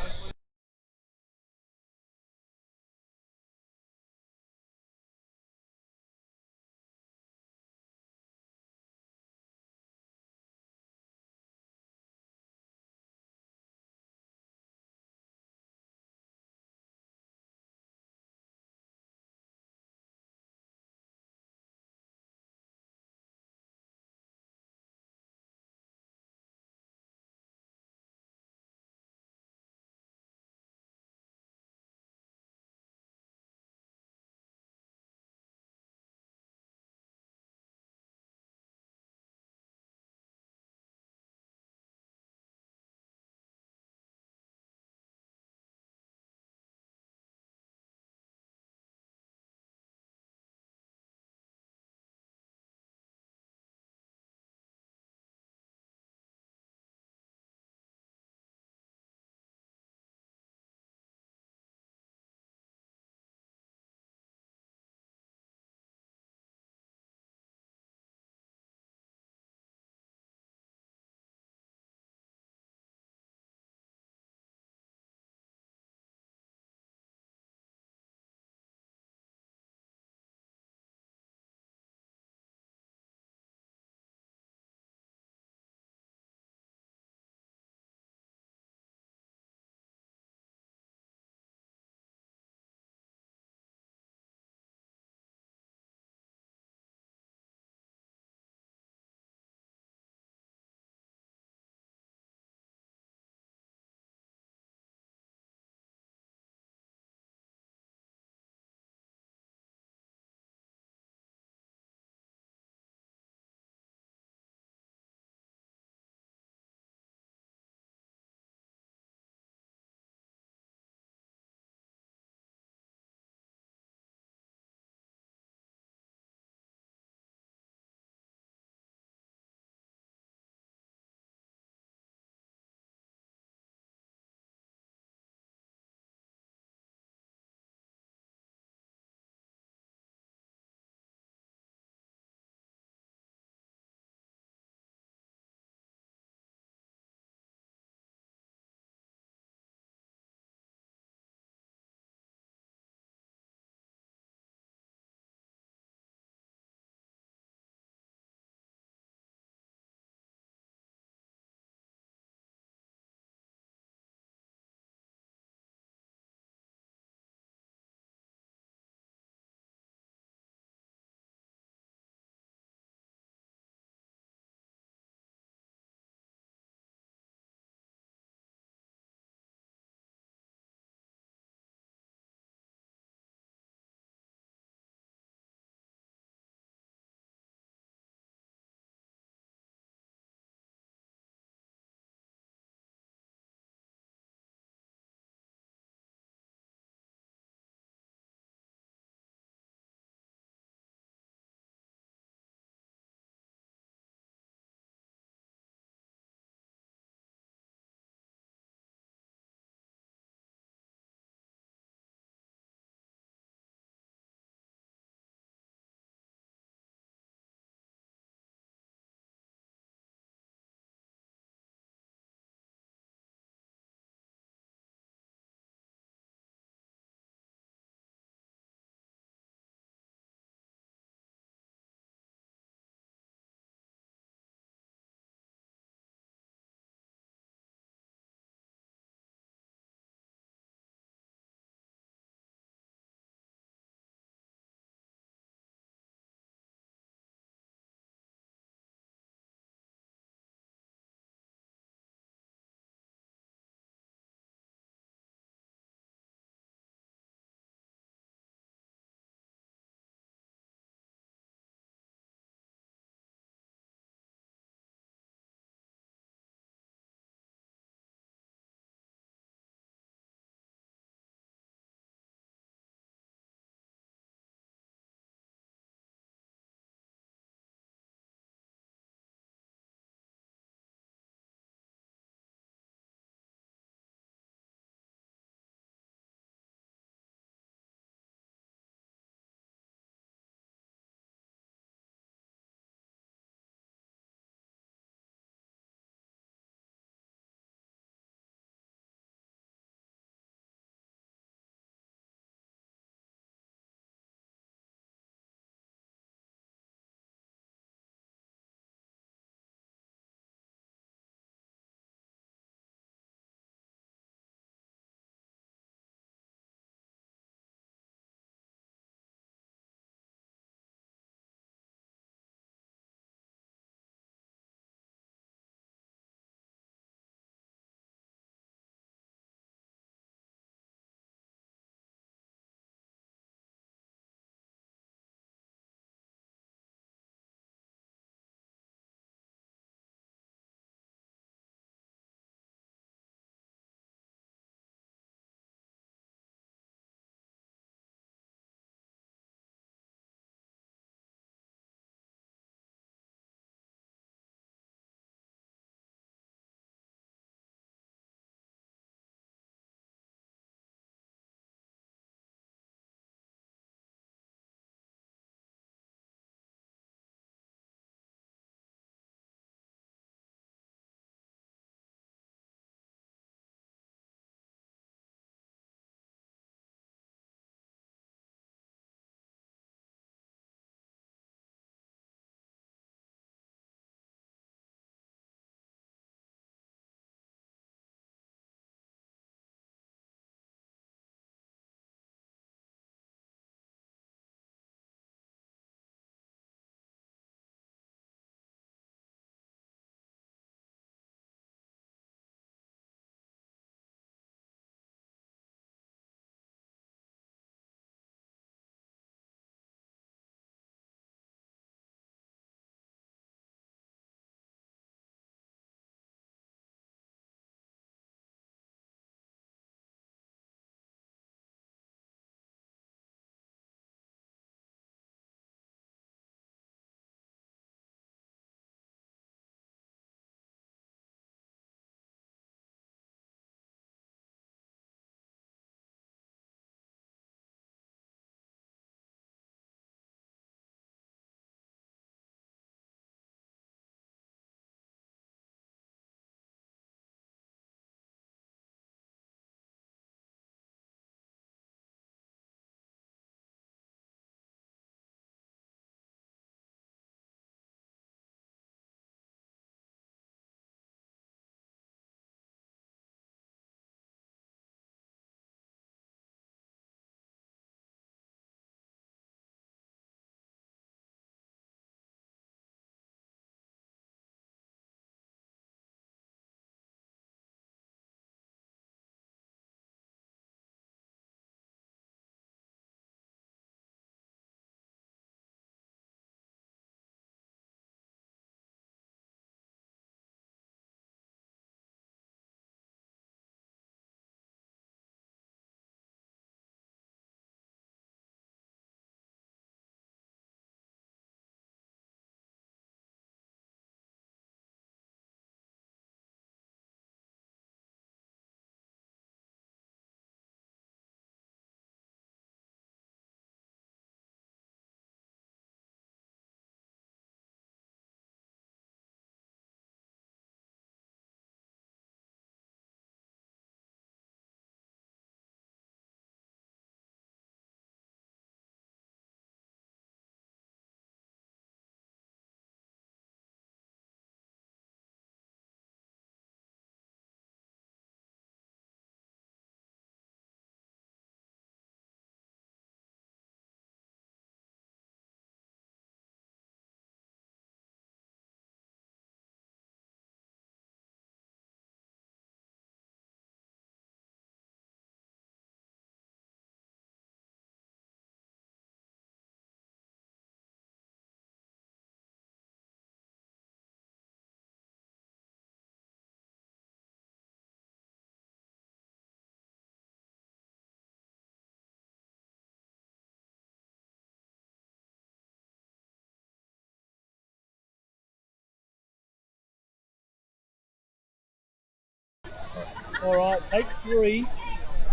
All right, take 3.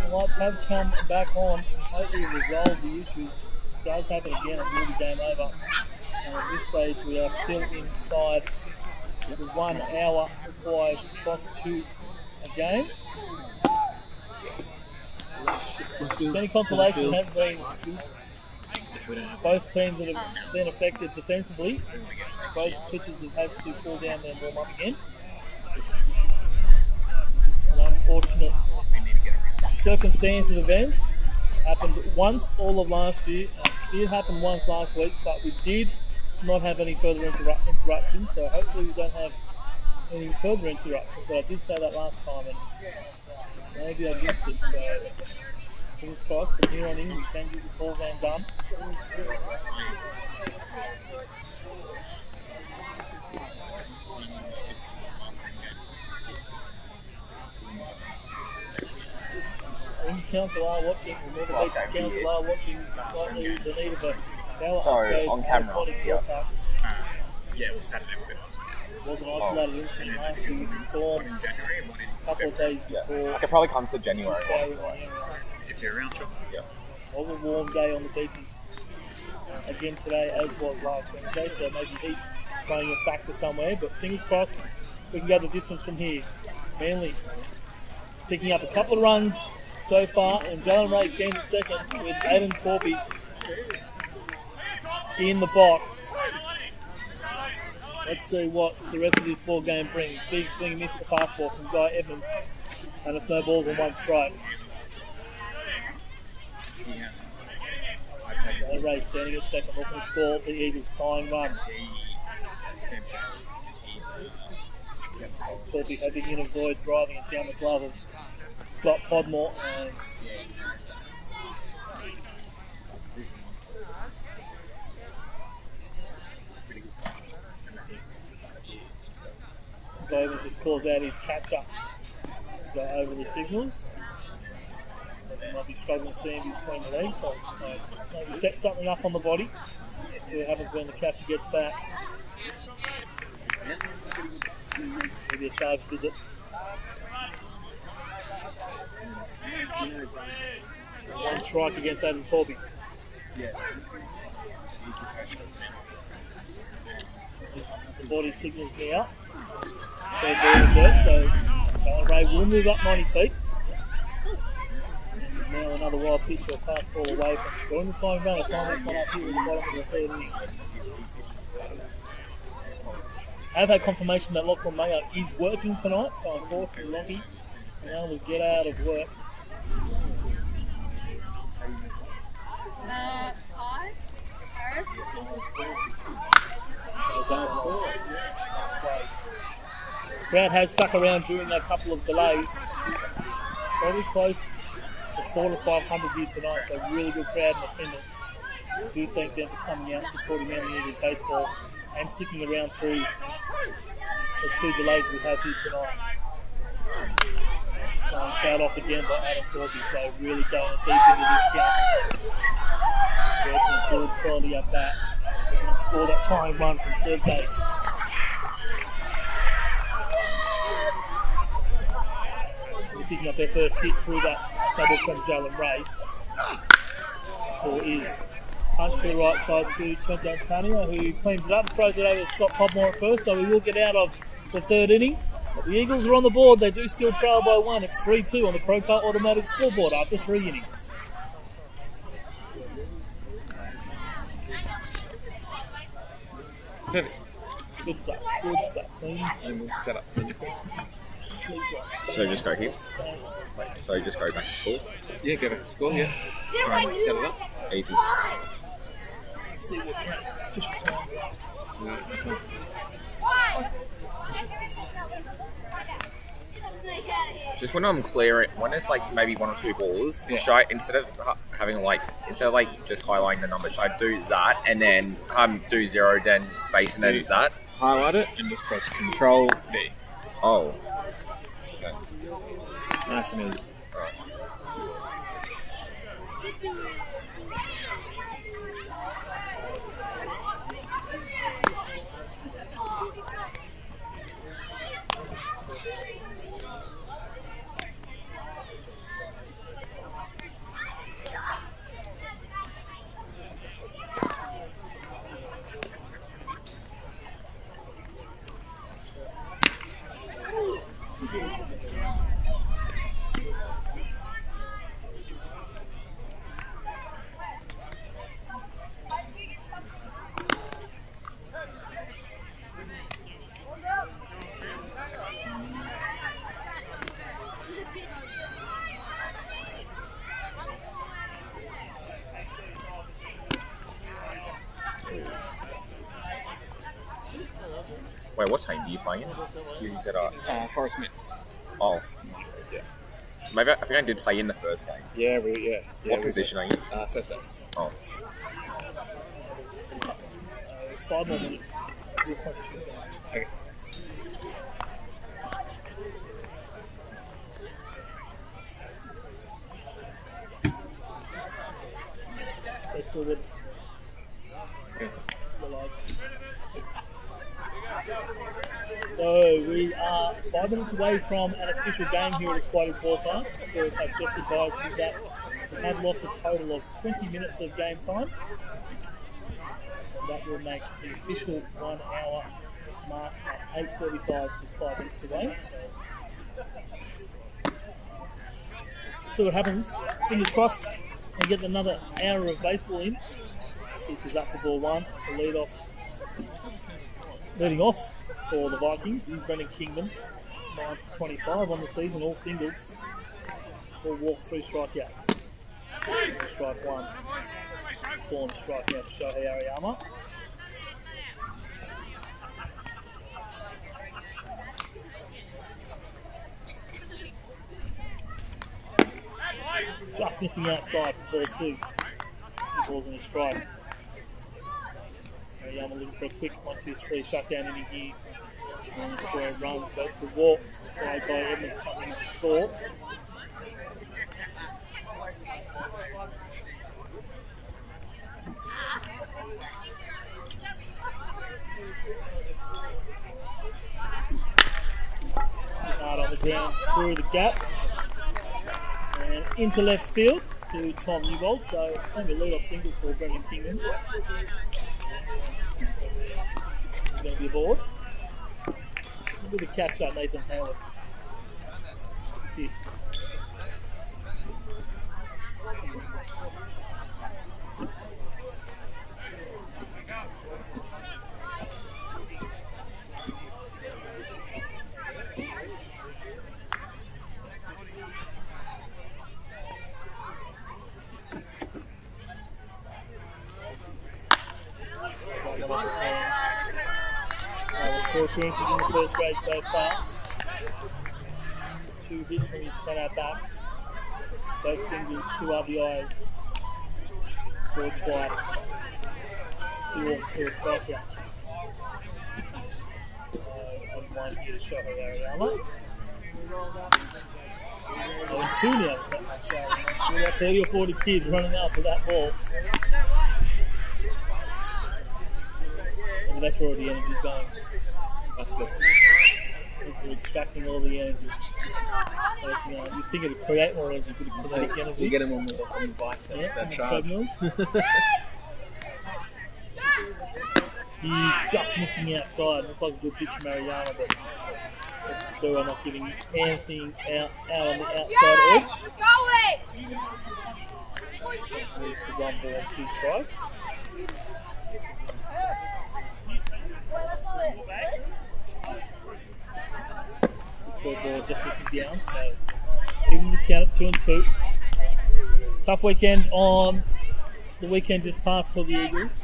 The Lights have come back on and hopefully resolve the issues. If it does happen again, it will be game over. And at this stage, we are still inside the 1 hour required to constitute a game. So any consolation has been both teams that have been affected defensively. Both pitchers have had to pull down and warm up again. Just an unfortunate circumstance of events. Happened once all of last year. It did happen once last week, but we did not have any further interruptions. So hopefully we don't have any further interruptions. But I did say that last time, and maybe I missed it. So fingers crossed, from here on in, we can get this ball game done. Ring Council are watching, remember Beaches Council are watching, likely is in need of a power upgrade on camera. Yeah, it was Saturday. It was an isolated incident last year with the storm a couple of days before. I could probably come to January. If you're around, sure. Yeah. It was a warm day on the beaches again today, as was last Wednesday, so maybe heat playing a factor somewhere, but fingers crossed we can go the distance from here. Manly picking up a couple of runs so far, and Jalen Ray stands a second with Aiden Torpy in the box. Let's see what the rest of this ball game brings. Big swing miss at the fastball from Guy Evans, and it's no balls on one strike. Ray standing at second, looking to score the Eagles' tying run. Torpy hoping in avoid driving it down the glove of Scott Podmore as Evans just calls out his catcher to go over the signals. He might be struggling to see him between the legs, so just maybe set something up on the body. See what happens when the catcher gets back. Maybe a charge visit. One strike against Adam Torpy. The body signals me out. Third ball in dirt, so Ray will move up 90 feet. And now another wild pitch or pass ball away from scoring the time run. Time this one up here at the bottom of the third inning. I have had confirmation that Lachlan Mayo is working tonight, so unfortunately Lockie now will get out of work. Crowd has stuck around during a couple of delays. Probably close to 400 to 500 here tonight, so really good crowd in attendance. I do thank them for coming out, supporting Manly Eagles baseball, and sticking around through the 2 delays we have here tonight. Fouled off again by Adam Torpy, so really going deep into this count. Working good quality up bat. They're going to score that tying run from third base. They're picking up their first hit through that double from Jalen Ray. Ball is punched to the right side to Trent Antonio, who cleans it up and throws it over to Scott Podmore at first, so we will get out of the third inning. But the Eagles are on the board. They do still trail by 1. It's 3-2 on the Procar automatic scoreboard after 3 innings. Perfect. Good stuff, team. And we'll set up for the next one. So just go here. So just go back to school. Yeah, go back to school, yeah. Alright, set it up. Easy. See what official times are. Just when I'm clearing, when it's like maybe 1 or 2 balls, should I, instead of just highlighting the number, should I do that and then do 0, then space and then do that? Highlight it and just press Control D. Oh. Okay. Nice and easy. Alright. Wait, what team do you play in? You said, Forest Mets. oh. Yeah. Maybe I think I did play in the first game. Yeah, What position are you? First base. Oh. 5 more minutes. We'll concentrate. Okay. So scoreboard. Okay. Still alive. So we are 5 minutes away from an official game here at Aquatic Ballpark. Scores have just advised me that we have lost a total of 20 minutes of game time. So that will make the official 1 hour mark at 8:35, just 5 minutes away. So see what happens. Fingers crossed and get another hour of baseball in. Pitch is up for ball 1. So leading off for the Vikings is Brendan Kingman, 9 for 25 on the season, all singles, 4 walks, 3 strikeouts. Strike 1, born strikeout to Shohei Ariyama. Just missing outside for ball 2. He balls in a strike. Ariyama looking for a quick 1-2-3 shutdown inning here. And the square runs, both the walks, followed by Edmonds coming in to score. Hard on the ground through the gap and into left field to Tom Newbold. So it's going to be a lead-off single for Brendan Kingman. He's going to be aboard. A bit of catch up, Nathan Howard. Hit. Off his hands. 4 chances in the first grade so far. 2 hits from his 10 at-bats. Both singles, 2 RBIs. Scored twice. 2 walks, 4 strikeouts. On 1 here to Shohei Ariyama. 2 now. We've got 30 or 40 kids running after that ball. And that's where the energy's going. That's good. It's extracting all the energy. So it's, you think it'll create more energy, but it's kinetic energy. You get them on the bikes that charge. He's just missing outside. Looks like a good pitch from Ariyama, but this is through. I'm not giving anything out on the outside edge. There's the 1 ball and 2 strikes. Ball just missing down, so evens the count at 2-2. Tough weekend on the weekend just passed for the Eagles.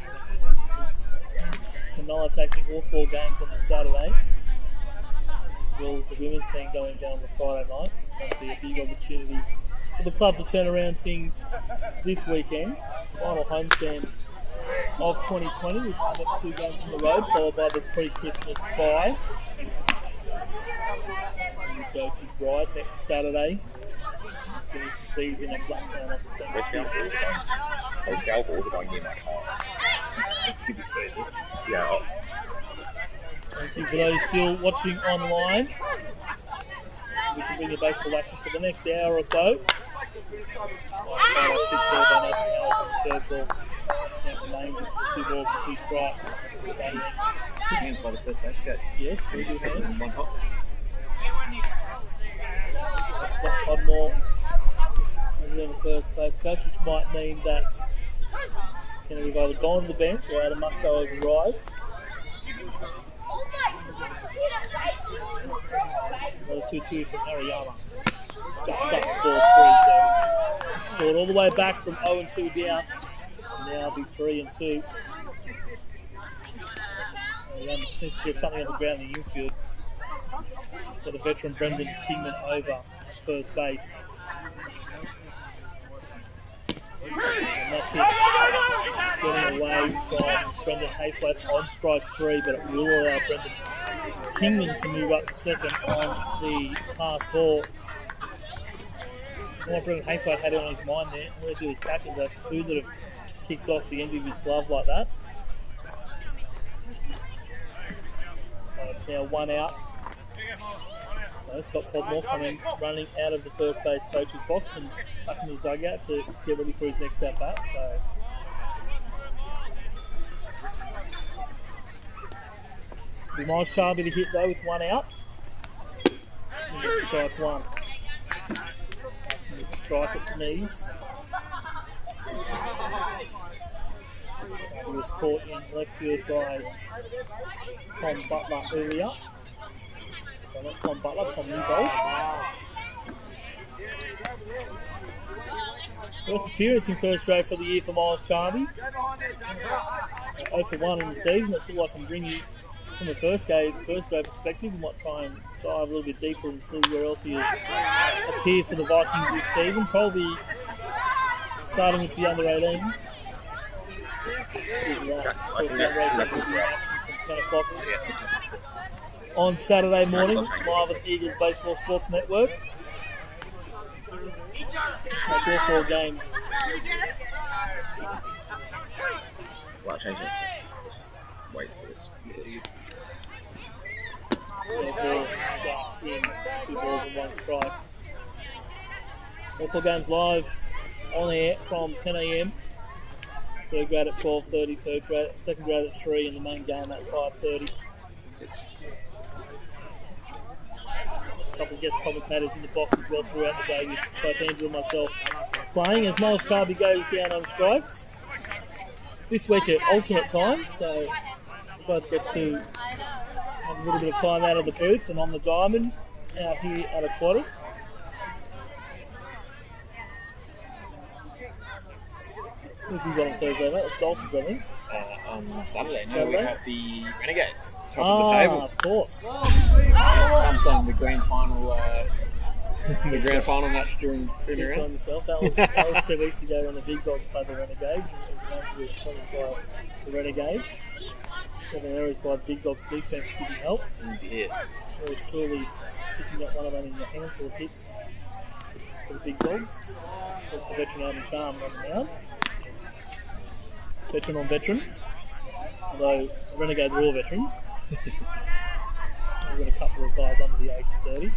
Cronulla taking all 4 games on the Saturday, as well as the women's team going down on the Friday night. It's going to be a big opportunity for the club to turn around things this weekend. Final homestand of 2020 with the next 2 games on the road, followed by the pre-Christmas bye. Go to Bride next Saturday. Finish the season at Blacktown on December 5th. Those foul balls are going in my car. Yeah. Thank you for those still watching online. We can bring you baseball action for the next hour or so. Third ball. That remains 2 balls and 2 strikes. Good hands by the first base coach. Yes, very good hands. 1 hop. Scott Podmore is the first base coach, which might mean that Kennedy have either gone to the bench or Adam Musto has arrived. Another 2-2 from Ariyama. Just up to ball 3, so he's fought all the way back from 0-2 down to now be 3-2. Ariama just needs to get something on the ground in the infield. He's got the veteran Brendan Kingman over at first base. And that pitch getting away from Brendan Hayflat on strike 3, but it will allow Brendan Kingman to move up to second on the pass ball. What Brendan Hayflat had on his mind there, all they do is catch it. That's 2 that have kicked off the end of his glove like that. So it's now 1 out. So Scott Podmore running out of the first base coach's box and back into the dugout to get ready for his next at bat. So it'll be Miles Charby to hit though with 1 out. And get strike 1. To strike at the knees. He was caught in left field by Tom Butler earlier. So not Tom Butler, Tom Newbold. First appearance in first grade for the year for Miles Charby. 0 for 1 in the season. That's all I can bring you from a first grade perspective. We might try and dive a little bit deeper and see where else he has appeared for the Vikings this season. Probably starting with the under 18s. From 10 o'clock on Saturday morning, live on Eagles Baseball Sports Network. That's all 4 games. Well, I'll change this. Just wait for this. Just in 2 balls and 1 strike. All 4 games live on air from 10 a.m. Third grade at 12:30, second grade at 3, and the main game at 5:30. A couple of guest commentators in the box as well throughout the day with both Andrew and myself playing as Miles Charby goes down on strikes. This week at alternate times, so we both get to have a little bit of time out of the booth and on the diamond out here at Aquatic. What have you got on Thursday, mate? It's Dolphins, I think. On Saturday, we Saturday? have the Renegades top of the table. Of course. Some saying the grand final, the grand final match during Premier Keep on Round. yourself. That was 2 weeks ago when the Big Dogs played the Renegades. It was an absolute challenge by the Renegades. 7 errors by the Big Dogs defence didn't help. Yeah. It was truly picking up one of only a handful of hits for the Big Dogs. That's the veteran Adam Charm on the mound. Veteran on veteran. Although the Renegades are all veterans. We've got a couple of guys under the age of 30.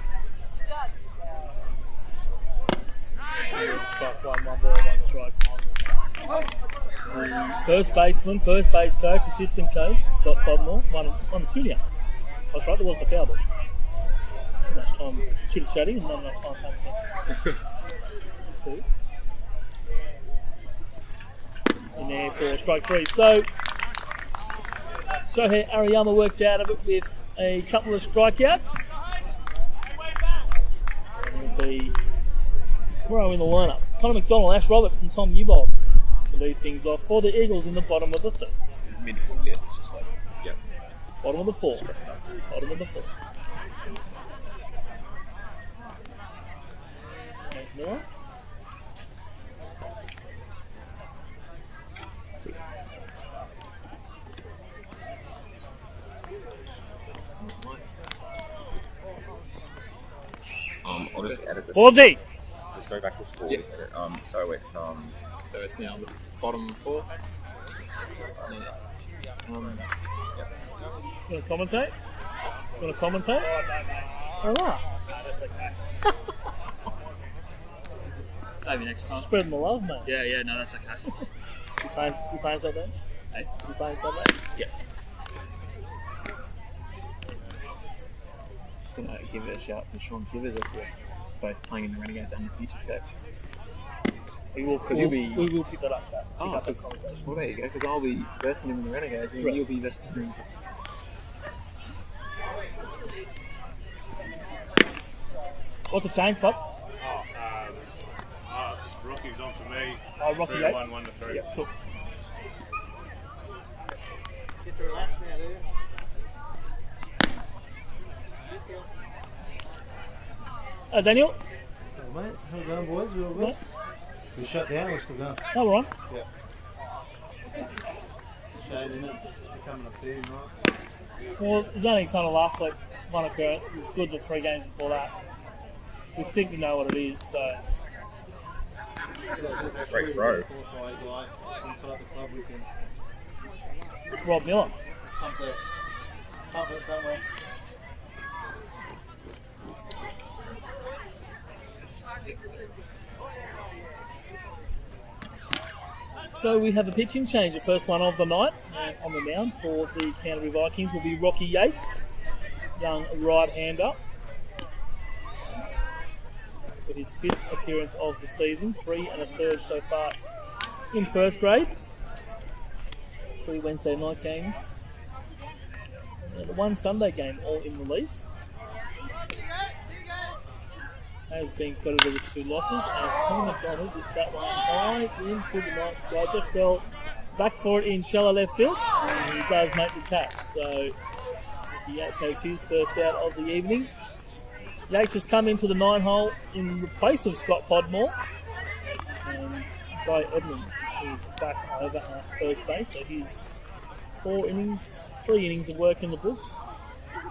Strike 1 ball, 1 strike. First baseman, first base coach, assistant coach, Scott Podmore, won the 2 now. That's right, there was the foul ball. Too much time chit-chatting and not enough time paying attention. 2. In there for strike 3. So Shohei Ariyama works out of it with a couple of strikeouts. And it'll be Morrow in the lineup. Connor McDonald, Ash Roberts and Tom Newbold to lead things off for the Eagles in the bottom of the 3rd. Midfield, yeah, it's just like, yeah. Bottom of the 4th. Bottom of the 4th. Thanks, Miller. I'll just edit this. Forbesy! Just go back to scores. Yeah. So it's So it's now the bottom 4. You want to commentate? You want to commentate? Oh, wow. That's okay. Maybe next time. Spreading the love, mate. Yeah, no, that's okay. You playing Saturday? Hey? You playing Saturday? Yeah. Just going to give it a shout to Sean Givers as they're both playing in the Renegades and the Future Stage. We will pick that up. Pick up that conversation. Well, there you go, because I'll be versing him in the Renegades and Correct. you'll be versing him. What's the change, Pop? Rocky's on for me. Oh, Rocky 3 Yates. 1, 1 to 3. Yeah, cool. Daniel? Hey, mate, how's it going, boys? We all good? Mate? We shut down, we're still going. Oh, we're on. Yeah. Shade in it, it's becoming a theme, right? Well, it was only kind of last week, one occurrence. It's good the 3 games before that. We think we know what it is, so. Great throw. Inside the club, we can Rob Miller. pump it somewhere. So we have a pitching change, the first one of the night. And on the mound for the Canterbury Vikings will be Rocky Yates, young right-hander. For his 5th appearance of the season, 3 1/3 so far in first grade. 3 Wednesday night games. And 1 Sunday game, all in relief. Has been credited with 2 losses as Conor McDonald gets that one high into the night sky. Just fell back for it in shallow left field, and he does make the catch. So Yates has his first out of the evening. Yates has come into the 9 hole in place of Scott Podmore, and Guy Edmonds is back over at first base. So he's 3 innings of work in the books,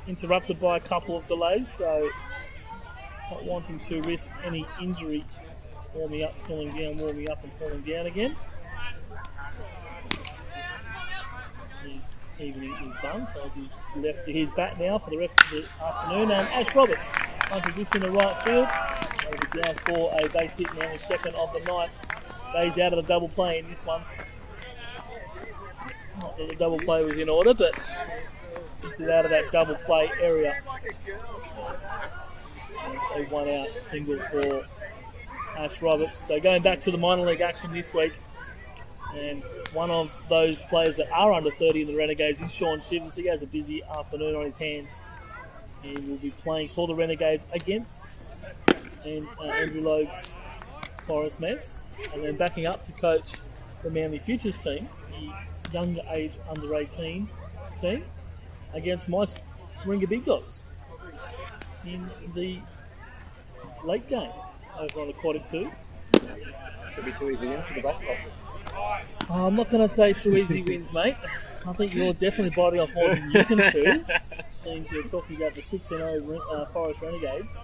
interrupted by a couple of delays. So not wanting to risk any injury, warming up, cooling down, warming up and cooling down again. His evening is done, so he's left to his bat now for the rest of the afternoon. And Ash Roberts punches this in the right field. He'll be down for a base hit now, his 2nd of the night. Stays out of the double play in this one. Not that the double play was in order, but it's out of that double play area. It's a 1 out single for Ash Roberts. So going back to the minor league action this week, and one of those players that are under 30 in the Renegades is Sean Shivers. He has a busy afternoon on his hands. He will be playing for the Renegades against Andrew Logue's Forest Mets, and then backing up to coach the Manly Futures team, the younger age under 18 team, against my Ringer Big Dogs in the late game over on Aquatic 2. Could be too easy wins for the Black Boxers. I'm not going to say 2 easy wins, mate. I think you're definitely biting off more than you can chew. Seems you're talking about the 6-0 Forest Renegades.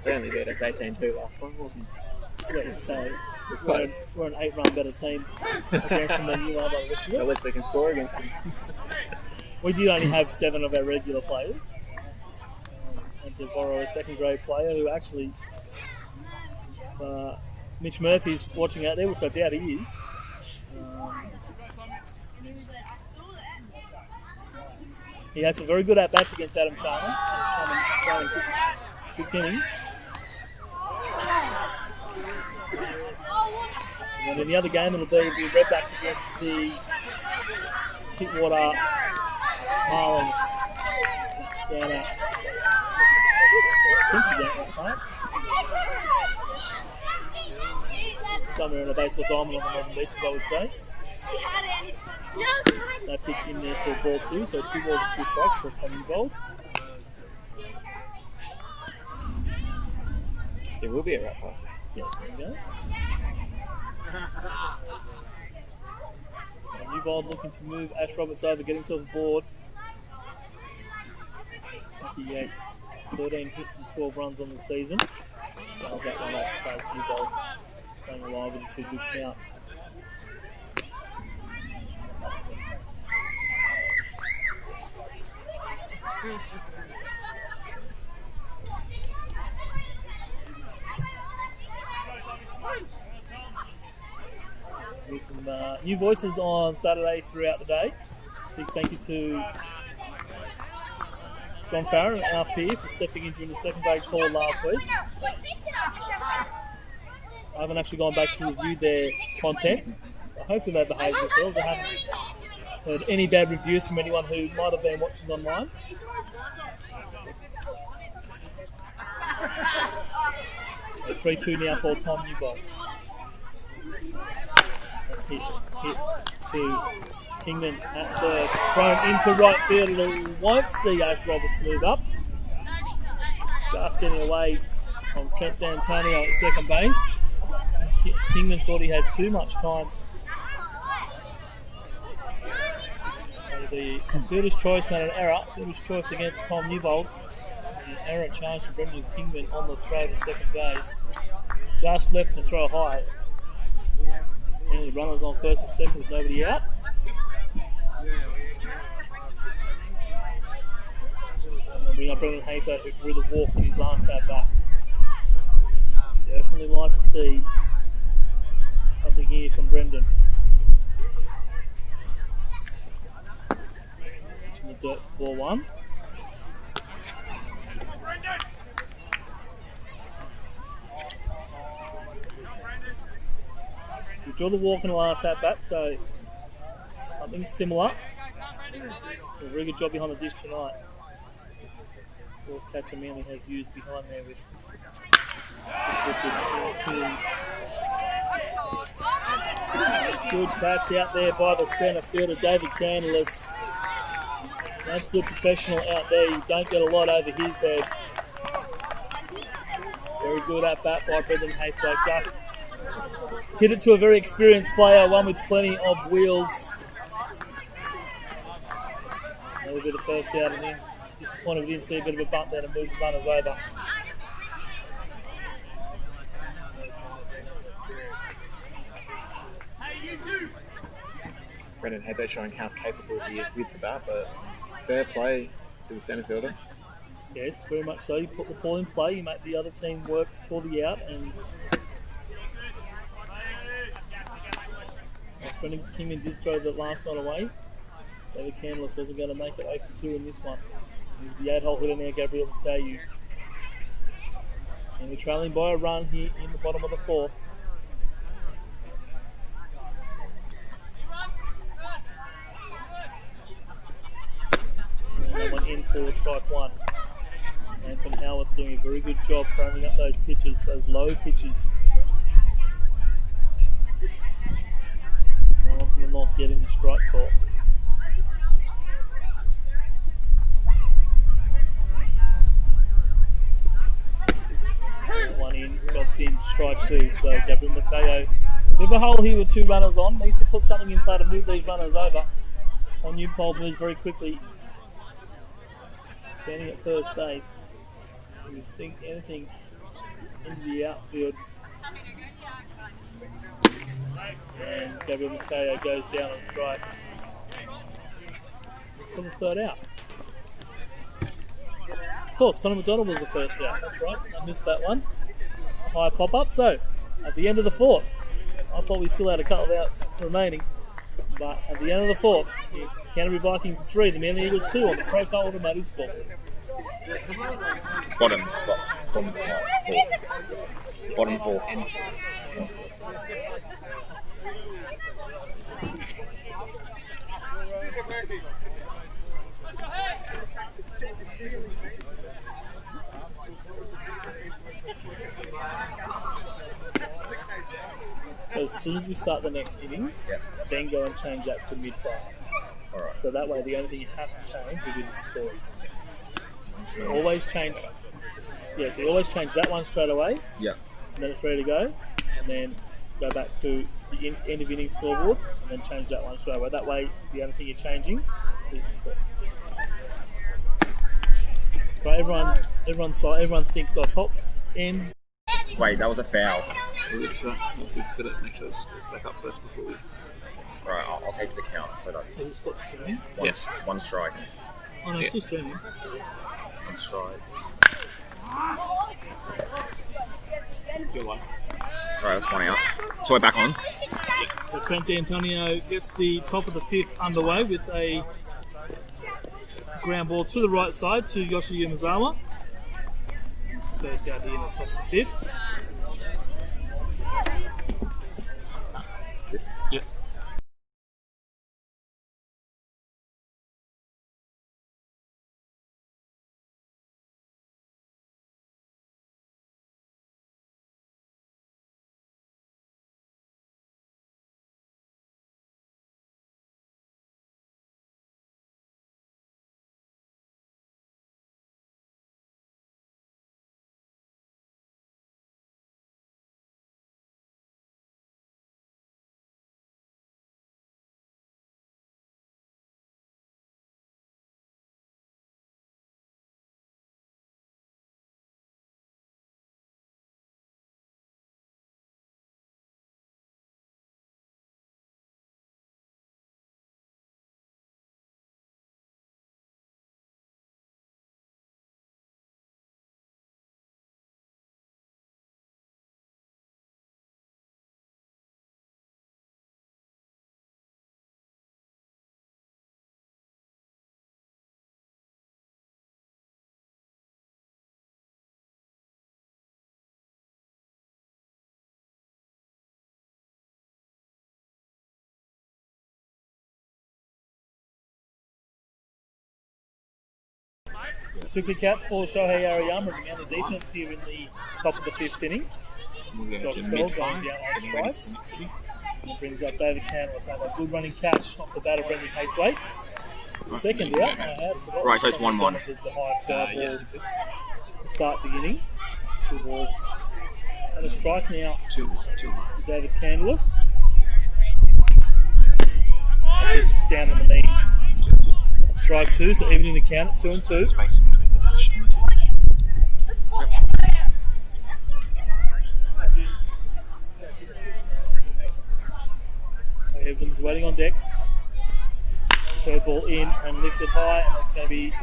They only beat us 18-2 last one, wasn't it? Sweet. So It's close. we're an 8-run better team against them than you are by the looks of At it. least we can score against them. We did only have 7 of our regular players. And to borrow a 2nd grade player who actually, Mitch Murphy's watching out there, which I doubt he is. He had some very good at-bats against Adam Charman. Charman playing 6 innings. And in the other game, it'll be the Redbacks against the Pittwater Marlins down at Quincy down that part. Somewhere in a baseball diamond on the Northern Beaches, I would say. They pitch in there for ball 2, so 2 balls and 2 strikes for Tommy Bold. It will be a wrap up. Yes, there you go. Newbold looking to move Ash Roberts over, get himself aboard. Lucky Yates, 13 hits and 12 runs on the season. Dials that one off, plays Newbold, staying alive with a 2-2 count. There's some new voices on Saturday throughout the day. Big thank you to John Farron, our fear, for stepping in during the 2nd grade call last week. I haven't actually gone back to review their content, so hopefully they behave themselves. I haven't heard any bad reviews from anyone who might have been watching online. 3-2 now for Tom Newbold. Hit to Kingman at the thrown into right field. Won't see Ash Roberts move up. just getting away from Trent D'Antonio at second base. Kingman thought he had too much time. The fielder's choice and an error. Fielder's choice against Tom Newbold. An error charge for Brendan Kingman on the throw to second base. Just left the throw high. And the runners on first and second with nobody out. And bring up Brendan Hayford, who drew the walk in his last at bat. Definitely like to see something here from Brendan. In the dirt for ball one. We drew the walk in the last at bat, so something similar. A very good job behind the dish tonight. Ball catcher Manly has used behind there with good catch out there by the centre fielder David Candelas. An absolute professional out there. You don't get a lot over his head. Very good at bat by Brendan Hayford. Just hit it to a very experienced player, one with plenty of wheels. That will be the first out of him. Disappointed we didn't see a bit of a bump there to move the runners over. Brendan Hayford showing how capable he is with the bat, but fair play to the centre fielder. Yes, very much so. You put the ball in play, you make the other team work for the out, and Brendan Kingman did throw the last one away. David Candelas wasn't going to make it 8 for 2 in this one. He's the 8-hole hitter now, Gabriel Mateu. And we're trailing by a run here in the bottom of the fourth. And that one in for strike one. Anthony Howarth doing a very good job framing up those pitches, those low pitches. More often than not getting the strike call. One in, drops in, strike two. So Gabriel Mateo, bit of a hole here with 2 runners on. Needs to put something in play to move these runners over. Tom Newbold moves very quickly. Standing at first base. You would think anything into the outfield. And Gabriel Mateo goes down and strikes for the third out. Of course, Connor McDonald was the first out. That's right, I missed that one. A high pop-up. So, at the end of the fourth, I thought we still had a couple of outs remaining. But at the end of the fourth, it's the Canterbury Vikings 3, the Manly Eagles 2 on the Profile Automotive scoreboard. Bottom four. So as soon as we start the next inning, then go and change that to mid-5. Alright. So that way the only thing you have to change will be the score. So always change. Yeah, so you always change that one straight away. Yeah. And then it's ready to go. And then go back to the end of inning scoreboard and then change that one straight away. That way the only thing you're changing is the score. Right, everyone thinks our top end. Wait, that was a foul. Let's fit it. Make sure it's back up first before we. Right, I'll take the count. So that's Has it stopped streaming? one strike. Oh no, it's still streaming. One strike. Your life. Right, that's one out. So we're back on. So Trent D'Antonio gets the top of the fifth underway with a ground ball to the right side to Yoshi Umezawa. It's the first out here in the top of the fifth. Yep. 2 kick outs for Shohei Ariyama and the defense here in the top of the 5th inning. Josh Bell going down on strikes. Brings up David Candless. A good running catch off the bat of Brendan Haythwaite. Second out. Right, so it's 1-1. Is the high foul ball to start the inning. 2 balls and a strike now to David Candless. Pitch down on the knees. Strike 2, so evening the count at 2-2. Evans waiting on deck. Third ball in and lifted high, and that's going to be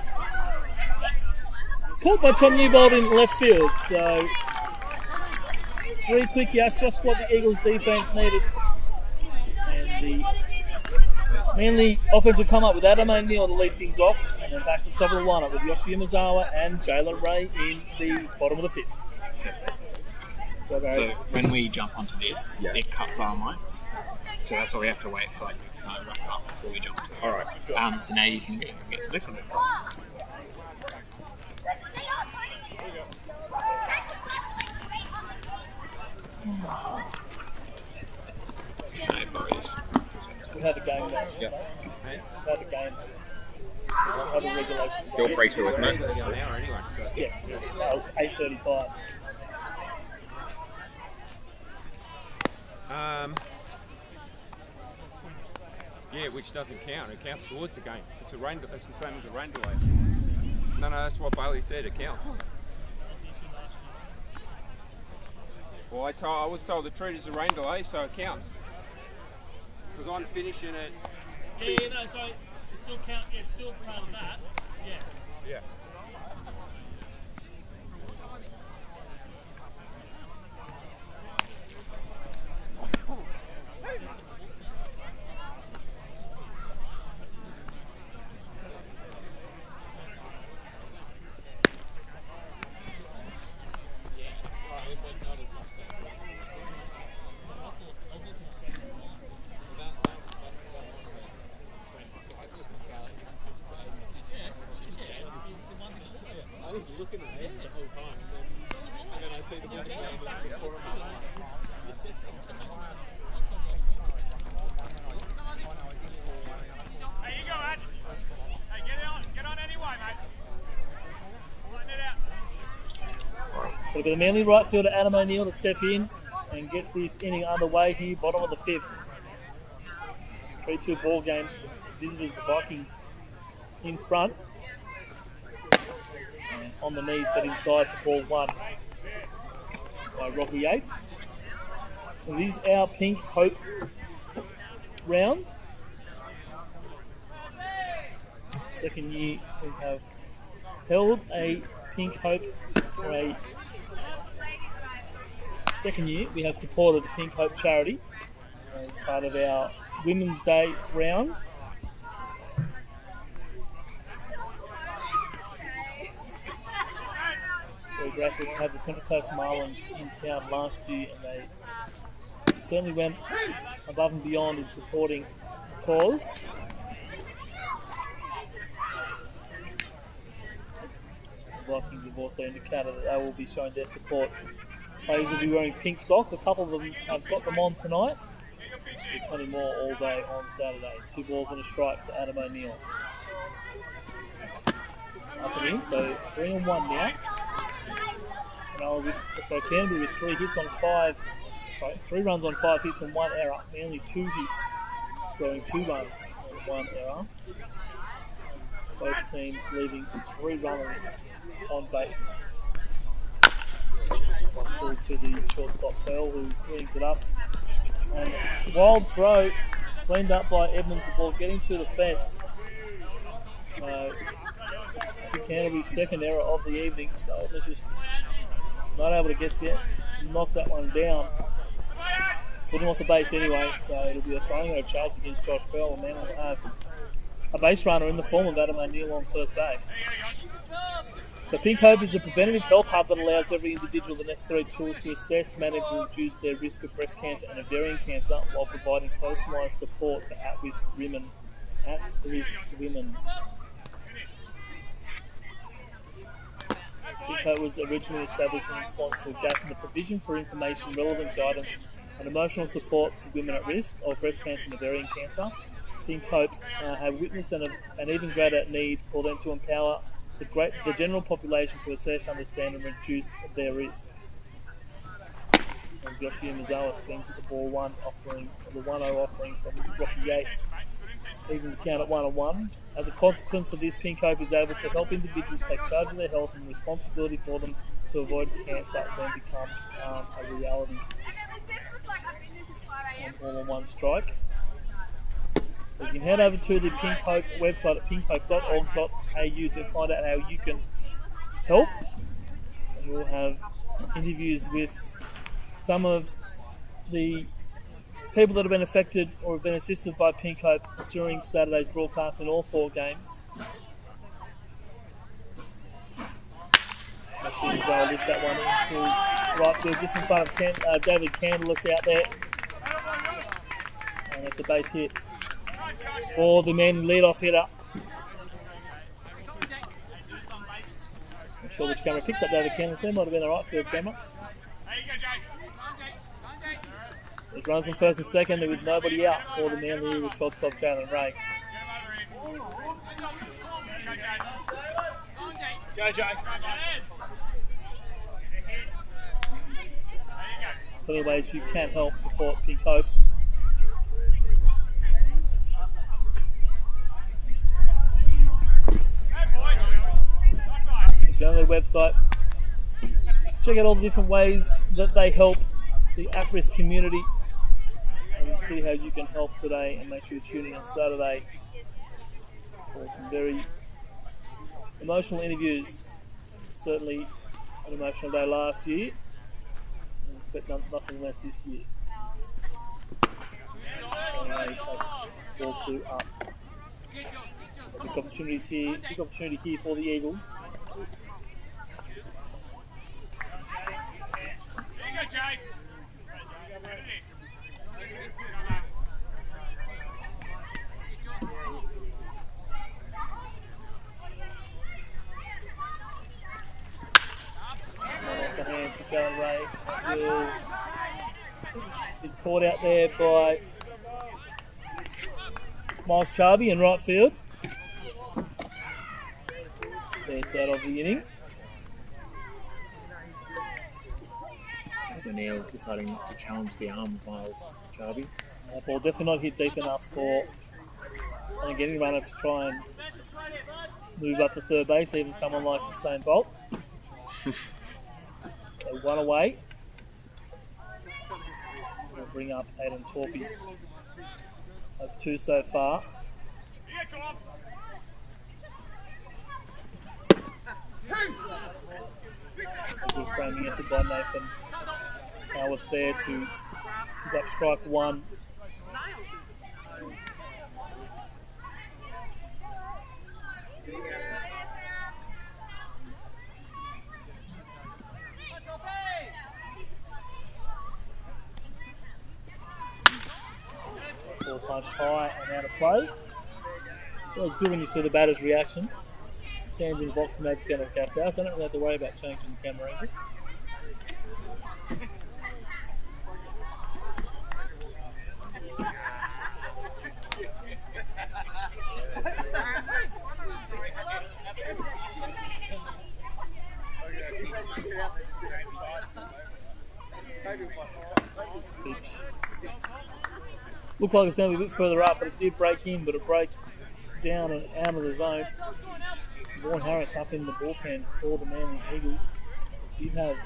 caught by Tom Newbold in left field. So 3 quick outs, just what the Eagles defense needed. And the Manly offense will come up with Adam O'Neill to lead things off, and then back to the top of the lineup with Yoshi Umezawa and Jalen Ray in the bottom of the 5th. So when we jump onto this, it cuts our mics. So that's why we have to wait for like we can't wrap it up before we jump to it. Alright. So now you can get the next one. Okay, borrow this. We had a game now. Yeah. We had a game. We had a regulation. Still 3-2, isn't it? Yeah, that was 8:35. Yeah, which doesn't count. It counts towards the game. It's a rain. That's the same as a rain delay. No, that's what Bailey said. It counts. Well, I was told to treat it as a rain delay, so it counts. Because I'm finishing it. Yeah, no, so it still count. Yeah, it's still part of that. Yeah. Yeah. I was looking at it the whole time, and then I see the bunch of them in the corner. Hey, you go, Ad. Hey, get on anyway, mate. Letting it out. Got a bit of Manly right fielder Adam O'Neill to step in and get this inning underway here, bottom of the 5th. 3-2 ball game. Visitors, the Vikings, in front. And on the knees, but inside for ball 1 by Rocky Yates. It is our Pink Hope round. Second year we have held a Pink Hope for a second year we have supported the Pink Hope charity as part of our Women's Day round. Very grateful to have the Central Coast Marlins in town last year, and they certainly went above and beyond in supporting the cause. The Vikings have also indicated that they will be showing their support. Players will be wearing pink socks. A couple of them have got them on tonight. So plenty more all day on Saturday. 2 balls and a strike to Adam O'Neill. It's up and in, so 3-1 now. So Canterbury with 3 runs on 5 hits and 1 error. Manly 2 hits, scoring 2 runs and 1 error. Both teams leaving 3 runners on base. One ball to the shortstop Pearl, who cleans it up. And wild throw cleaned up by Edmonds. The ball getting to the fence. So Canterbury's second error of the evening. Golden's just not able to get there to knock that one down. Put him off the base anyway, so it'll be a throwing error charge against Josh Bell, and then we'll have a base runner in the form of Adam O'Neill on first base. So Pink Hope is a preventative health hub that allows every individual the necessary tools to assess, manage and reduce their risk of breast cancer and ovarian cancer while providing personalised support for at-risk women. Hope was originally established in response to a gap in the provision for information, relevant guidance, and emotional support to women at risk of breast cancer and ovarian cancer. Pink Hope have witnessed an even greater need for them to empower the general population to assess, understand, and reduce their risk. As Yoshi Umezawa swings at the ball, the 1-0 offering from Rocky Yates, even the count at 1-1. As a consequence of this, Pink Hope is able to help individuals take charge of their health and responsibility for them to avoid cancer when it becomes a reality. All in one strike. So you can head over to the Pink Hope website at pinkhope.org.au to find out how you can help. And we'll have interviews with some of the people that have been affected or have been assisted by Pink Hope during Saturday's broadcast in all 4 games. Actually, I'll list that one into right field, just in front of David Candless out there. And it's a base hit for the man lead-off hitter. Not sure which camera picked up David Candless there, might have been the right field camera. There's runs on first and second with nobody out for the Manly Eagles shortstop Jalen Ray. Let's go, Jay. Plenty of ways you can help support Pink Hope. Go to their website, check out all the different ways that they help the at-risk community, and see how you can help today, and make sure you're tuning in Saturday for some very emotional interviews. Certainly an emotional day last year, and expect nothing less this year. Anyway, takes 4-2 up. Big opportunity here for the Eagles. Off the hands of Jalen Ray. Will be caught out there by Miles Charby in right field. First out of the inning. O'Neill deciding not to challenge the arm of Miles Charby. That ball definitely not hit deep enough for a getting runner to try and move up to third base, even someone like Usain Bolt. So 1 away. We'll bring up Aidan Torpy. Of 2 so far. Good framing effort by Nathan Howarth there to pick up strike 1. Ball punched high and out of play. So it's good when you see the batter's reaction. Stands in the box and that's going to go fast. So I don't really have to worry about changing the camera angle. Pitch. Looked like it's going to be a bit further up, but it did break in, but it broke down and out of the zone. Vaughan Harris up in the bullpen for the Manly Eagles. Did have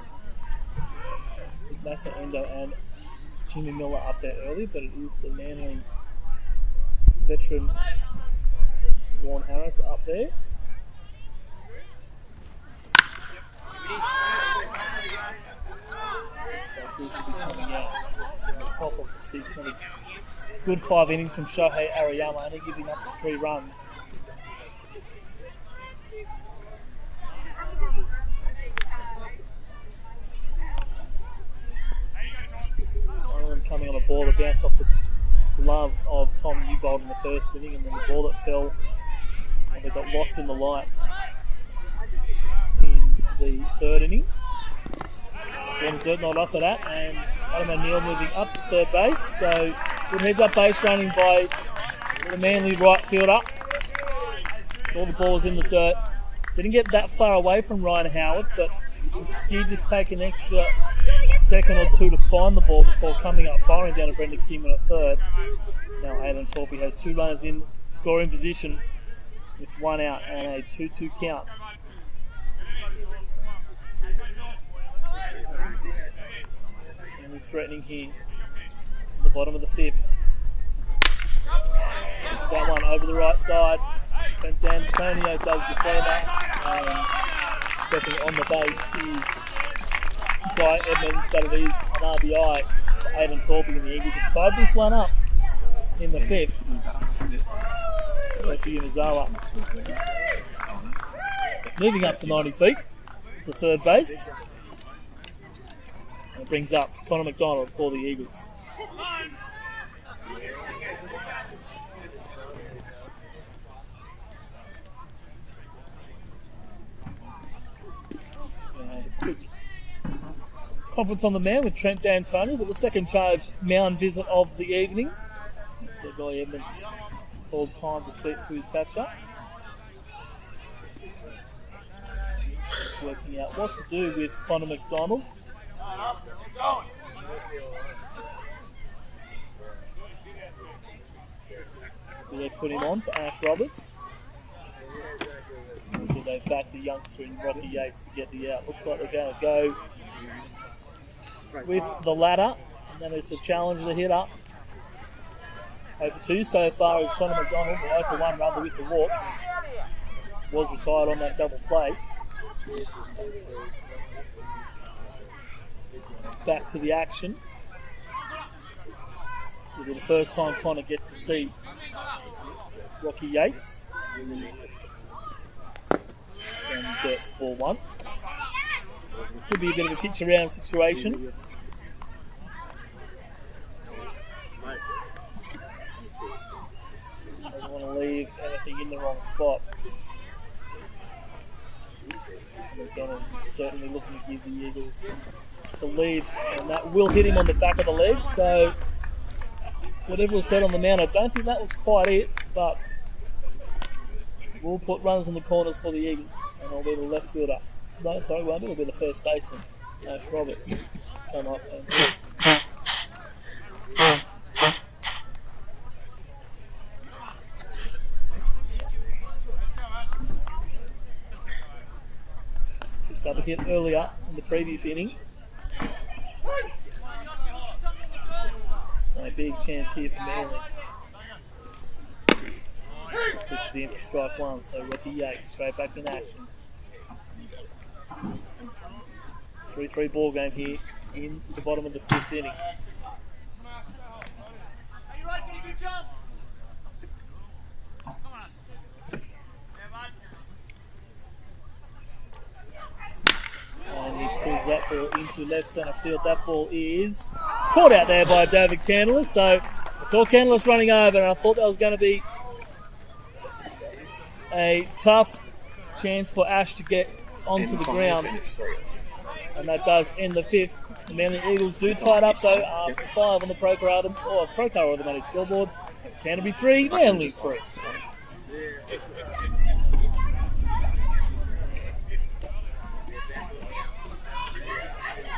Massa Endo and Jimmy Miller up there early, but it is the Manly veteran Vaughan Harris up there. So he could be coming out on the top of the 6. And a good 5 innings from Shohei Ariyama, only giving up 3 runs. Coming on a ball that bounced off the glove of Tom Newbold in the first inning, and then the ball that fell and they got lost in the lights in the third inning. One dirt not off of that, and Adam O'Neill moving up to third base. So good heads up base running by the Manly right fielder. Saw the ball was in the dirt. Didn't get that far away from Ryan Howard, but did just take an extra second or two to find the ball before coming up firing down to Brendan Kingman at third. Now Aidan Torpey has two runners in scoring position with one out and a 2-2 count. And we're threatening here in the bottom of the fifth. It's that one over the right side. Dan Antonio does the cleanup, and stepping on the base is by Edmonds, but it is an RBI for Aidan Torpey, and the Eagles have tied this one up in the fifth. That's Umazawa. Moving up to 90 feet to third base. And it brings up Connor McDonald for the Eagles. Quick conference on the mound with Trent D'Antoni, but the second charge mound visit of the evening. Dead guy Edmonds called time to speak to his catcher. Working out what to do with Connor McDonald. Do they put him on for Ash Roberts? Or do they back the youngster in Rocky Yates to get the out? Looks like they're going to go with the latter, and then it's the challenge to hit up. 0-2 so far is Connor McDonald, 0-1 rather with the walk. Was retired on that double play. Back to the action. It'll be the first time Connor gets to see Rocky Yates. And get ball one. Could be a bit of a pitch around situation. Doesn't want to leave anything in the wrong spot. McDonald is certainly looking to give the Eagles the lead, and that will hit him on the back of the leg. So whatever was said on the mound, I don't think that was quite it, but we'll put runners in the corners for the Eagles, and it'll be the left fielder. No, sorry, won't be. It'll be the first baseman, Ash Roberts, to come up and picked up a hit earlier in the previous inning. A big chance here for Manly. Pitches in for strike one, so Rocky Yates straight back in action. 3-3 ball game here in the bottom of the fifth inning. And he pulls that ball into left centre field. That ball is caught out there by David Candless. So I saw Candless running over, and I thought that was going to be a tough chance for Ash to get onto the ground. And that does end the fifth. The Manly Eagles do tie it up though after 5 on the Pro Car automatic scoreboard. It's Canterbury 3, Manly 3.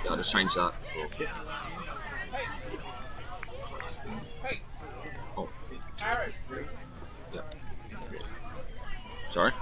Yeah, I'll just change that. Oh. Yeah. Sorry?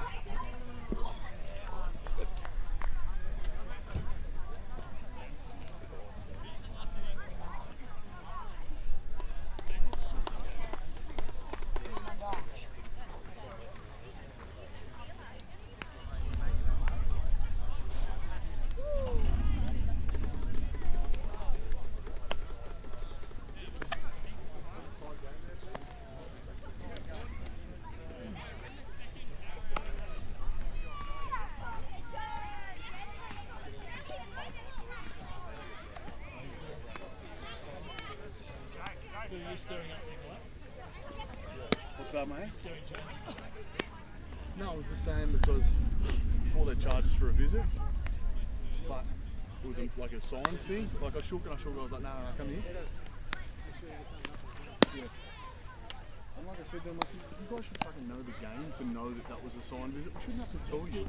What's that, mate? No, it was the same because before they charged us for a visit, but it was like a signs thing. Like I shook and I was like, no, come here. Yeah. And like I said to them, I said, you guys should fucking know the game to know that that was a sign visit. We shouldn't have to tell you.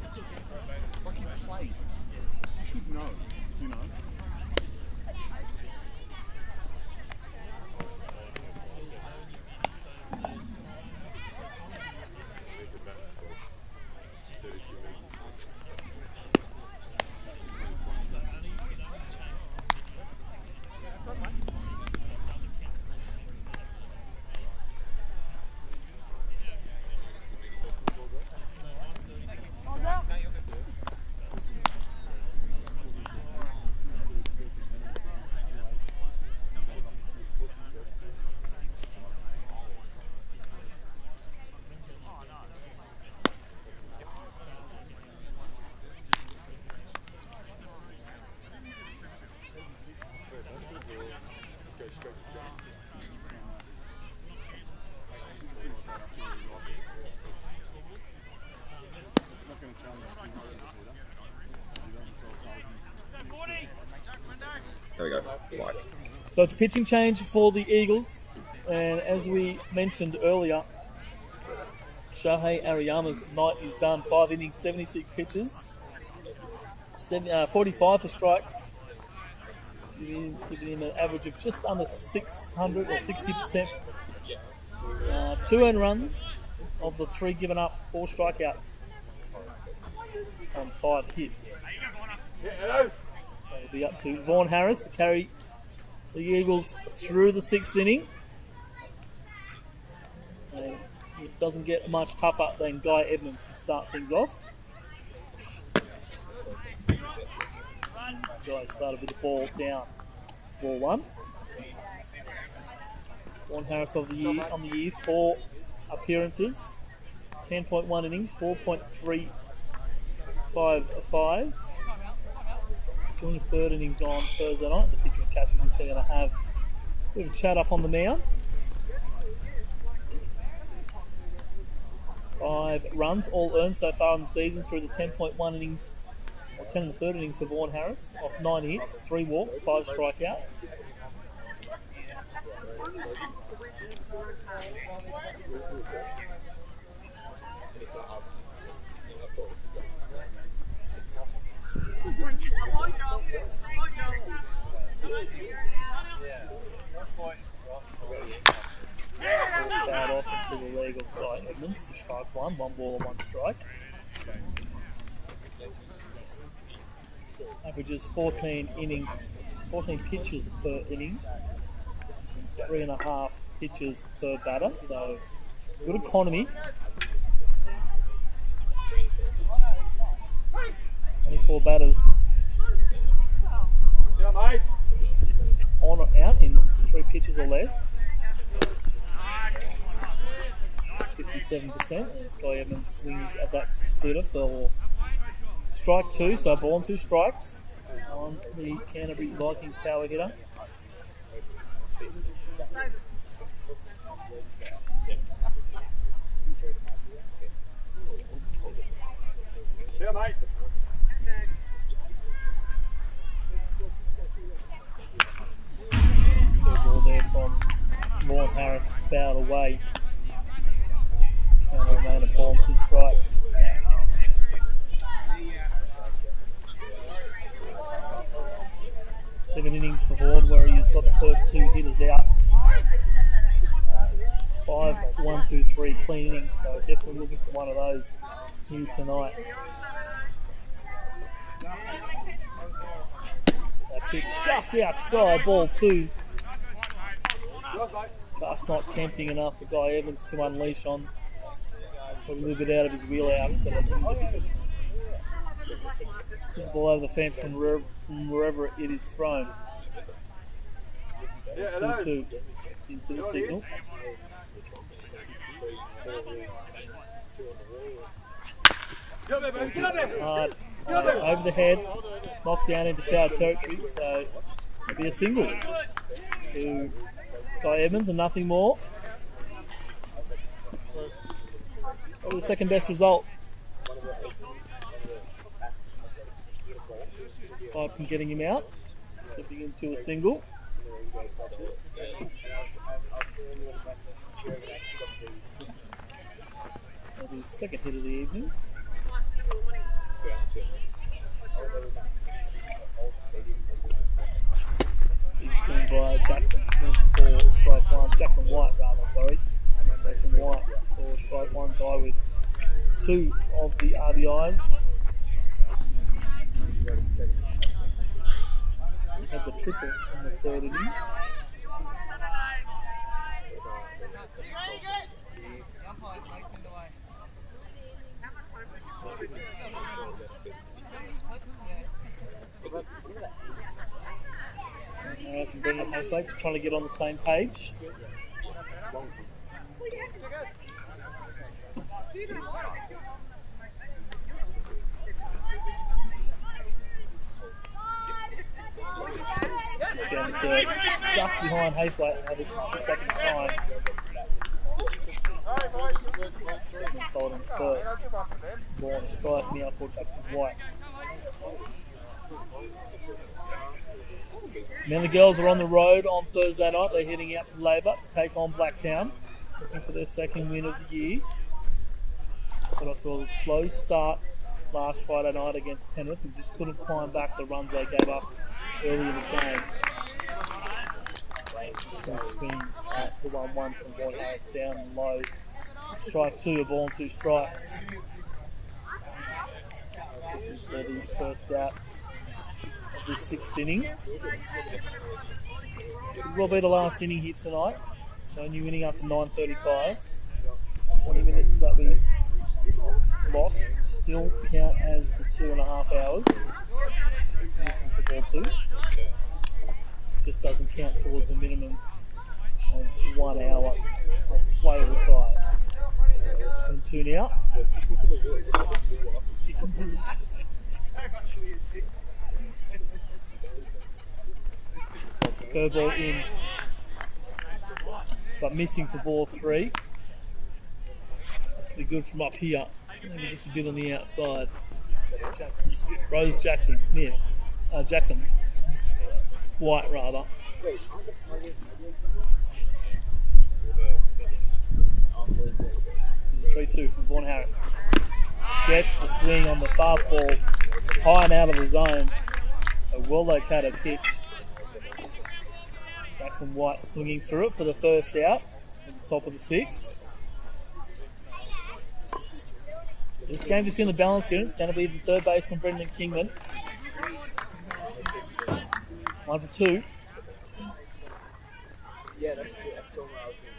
Like you've played. You should know, you know. There we go. Right. So it's a pitching change for the Eagles, and as we mentioned earlier, Shohei Ariyama's night is done. 5 innings, 76 pitches, 45 for strikes, giving him an average of just under 600 or 60%. 2 earned runs of the 3 given up, 4 strikeouts, and 5 hits. That'll be up to Vaughn Harris to carry the Eagles through the 6th inning. And it doesn't get much tougher than Guy Edmonds to start things off. Guy started with the ball down, ball 1. Vaughn Harris on the year, 4 appearances, 10.1 innings, 4.355. 23rd innings on Thursday night. The pitcher and catcher is going to have a bit of a chat up on the mound. 5 runs, all earned so far in the season through the 10.1 innings, or 10 and the 3rd innings for Vaughn Harris, off 9 hits, 3 walks, 5 strikeouts. Fouled off into the leg of Guy Edmonds for strike 1, 1 ball and 1 strike. Averages 14 pitches per inning, 3.5 pitches per batter, so good economy. 24 batters on or out in 3 pitches or less. 57%. As Guy Evans swings at that splitter for strike 2, so ball and 2 strikes on the Canterbury Vikings power hitter. Yeah, mate. Good ball there from Vaughn Harris, fouled away. And a remain of ball and 2 strikes. Seven innings for Vaughn, where he has got the first 2 hitters out. 5, 1, 2, 3 clean innings, so definitely looking for one of those here tonight. That pitch just outside, ball 2. Just not tempting enough for Guy Evans to unleash on. Probably a little bit out of his wheelhouse, but ball over the fence from wherever it is thrown. 2-2. Gets into the signal. Hard over the head, knocked down into foul territory, so it'll be a single to Guy Evans and nothing more. Probably the second best result aside from getting him out, flipping into a single. That'll be his second hit of the evening. Big swing by Jackson Smith for strike one. Jackson White, rather, sorry. Jackson White for strike one. Guy with 2 of the RBIs. He had the triple in the third inning. Some Brendan Haythwaite trying to get on the same page. And, just behind Haythwaite, having taken time. It's holding first. Ball on strike now for Jackson White. Then the girls are on the road on Thursday night. They're heading out to Labour to take on Blacktown, looking for their second win of the year. Got off to a slow start last Friday night against Penrith and just couldn't climb back the runs they gave up early in the game. Just going to swing at the 1-1 from Boyd Harris down low. Strike 2, a ball and 2 strikes. Looking for the first out of this 6th inning. It will be the last inning here tonight. No new inning after 9:35. 20 minutes that we lost still count as the 2.5 hours. Missing for ball 2. Just doesn't count towards the minimum of 1 hour of play required. 22 now. Curveball in, but missing for ball 3. Pretty good from up here. Maybe just a bit on the outside. Throws Jackson Smith. Jackson White, rather. 3-2 from Vaughan Harris. Gets the swing on the fastball high and out of the zone. A well-located pitch. Jackson White swinging through it for the first out at the top of the 6th. This game just in the balance here. It's going to be the third baseman, Brendan Kingman. 1 for 2. Yeah, that's the one I was doing.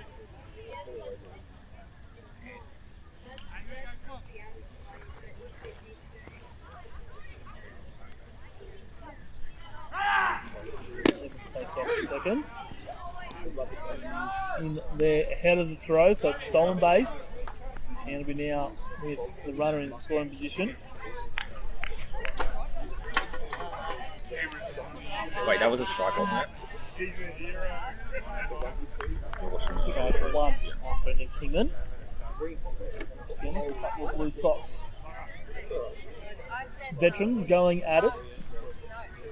Take out a second. In there ahead of the throw, so it's stolen base. Canterbury now with the runner in scoring position. Wait, that was a strike, wasn't it? Strike for 1 on Brendan Kingman. Again, a couple of Blue Sox veterans going at it.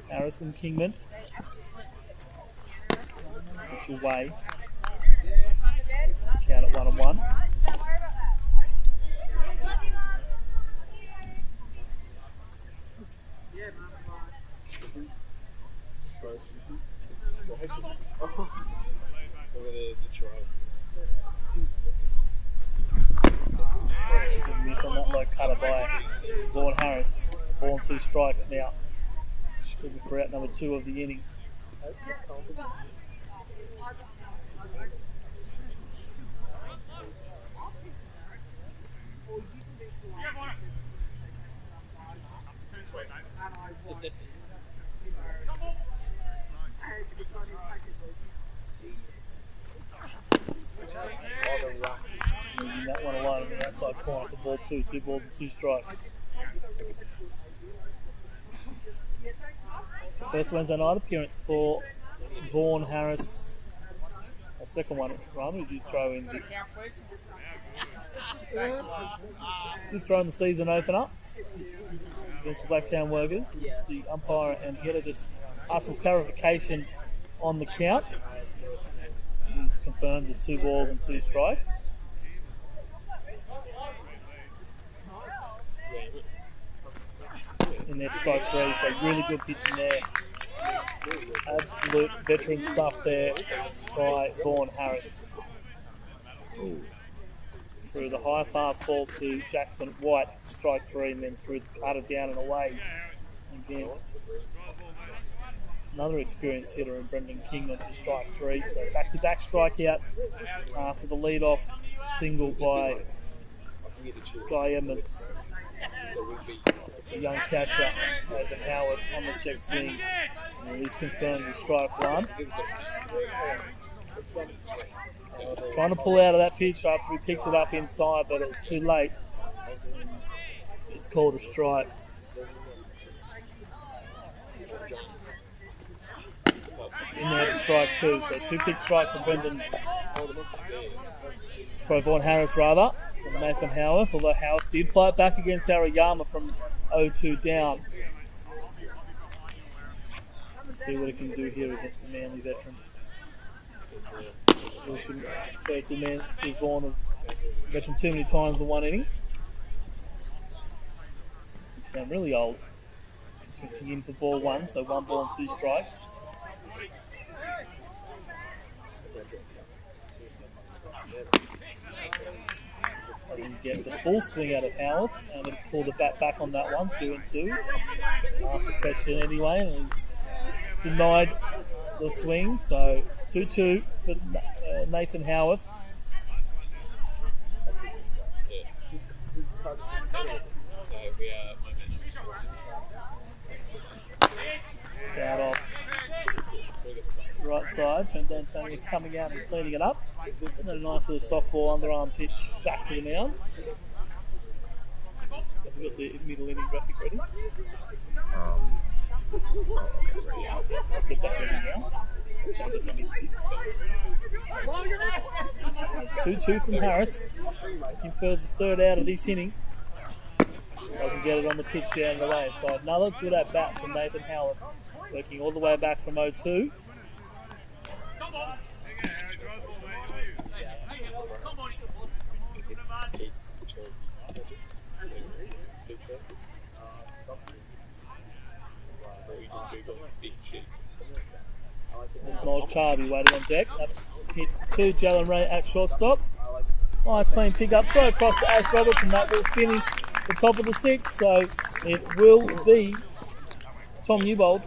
Harrison, Kingman. Put your way. Just count at 1-1. Miss on that low cutter by Vaughan Harris. Ball and 2 strikes now. Looking for out number 2 of the inning. Leaving that one alone on the outside corner for ball 2. 2 balls and 2 strikes. First Wednesday night appearance for Vaughan Harris. Or second one, rather. He did throw in the season opener. against the Blacktown Workers. As the umpire and header just asked for clarification on the count. He's confirmed as 2 balls and 2 strikes. In there for strike 3, so really good pitching there. Absolute veteran stuff there by Vaughan Harris. Through the high fast ball to Jackson White for strike 3, and then through the cutter down and away against another experienced hitter in Brendan Kingman for strike 3. So back-to-back strikeouts after the lead-off single by Guy Edmonds. It's a young catcher, Nathan Howard, on the check swing. And he's confirmed as strike 1. Trying to pull out of that pitch after we picked it up inside, but it was too late. It's called a strike. It's in there for strike 2. So 2 pick strikes from Vaughan Harris rather, and Nathan Howarth, although Howarth did fight back against Ariyama from 0-2 down. Let's see what he can do here against the Manly veteran. We shouldn't refer to Vaughan as veteran too many times in one inning. You sound really old. Missing in for ball 1, so 1 ball and 2 strikes. Doesn't get the full swing out of Howarth, and he'll pull the bat back on that one, 2-2. Asked the question anyway, and he's denied the swing, so 2-2 for Nathan Howarth. Fouled off right side, and D'Antonio coming out and cleaning it up. And then a nice little softball underarm pitch back to the mound. Have we got the middle inning graphic ready? Get that ready now. 2-2 from Harris. Looking for the 3rd out of this inning. Doesn't get it on the pitch down the way. So another good at bat from Nathan Howard. Working all the way back from 0-2. There's Miles Charby waiting on deck. Up hit to Jalen Ray at shortstop. Nice clean pick up, throw across to Ash Roberts, and that will finish the top of the 6th. So it will be Tom Newbold,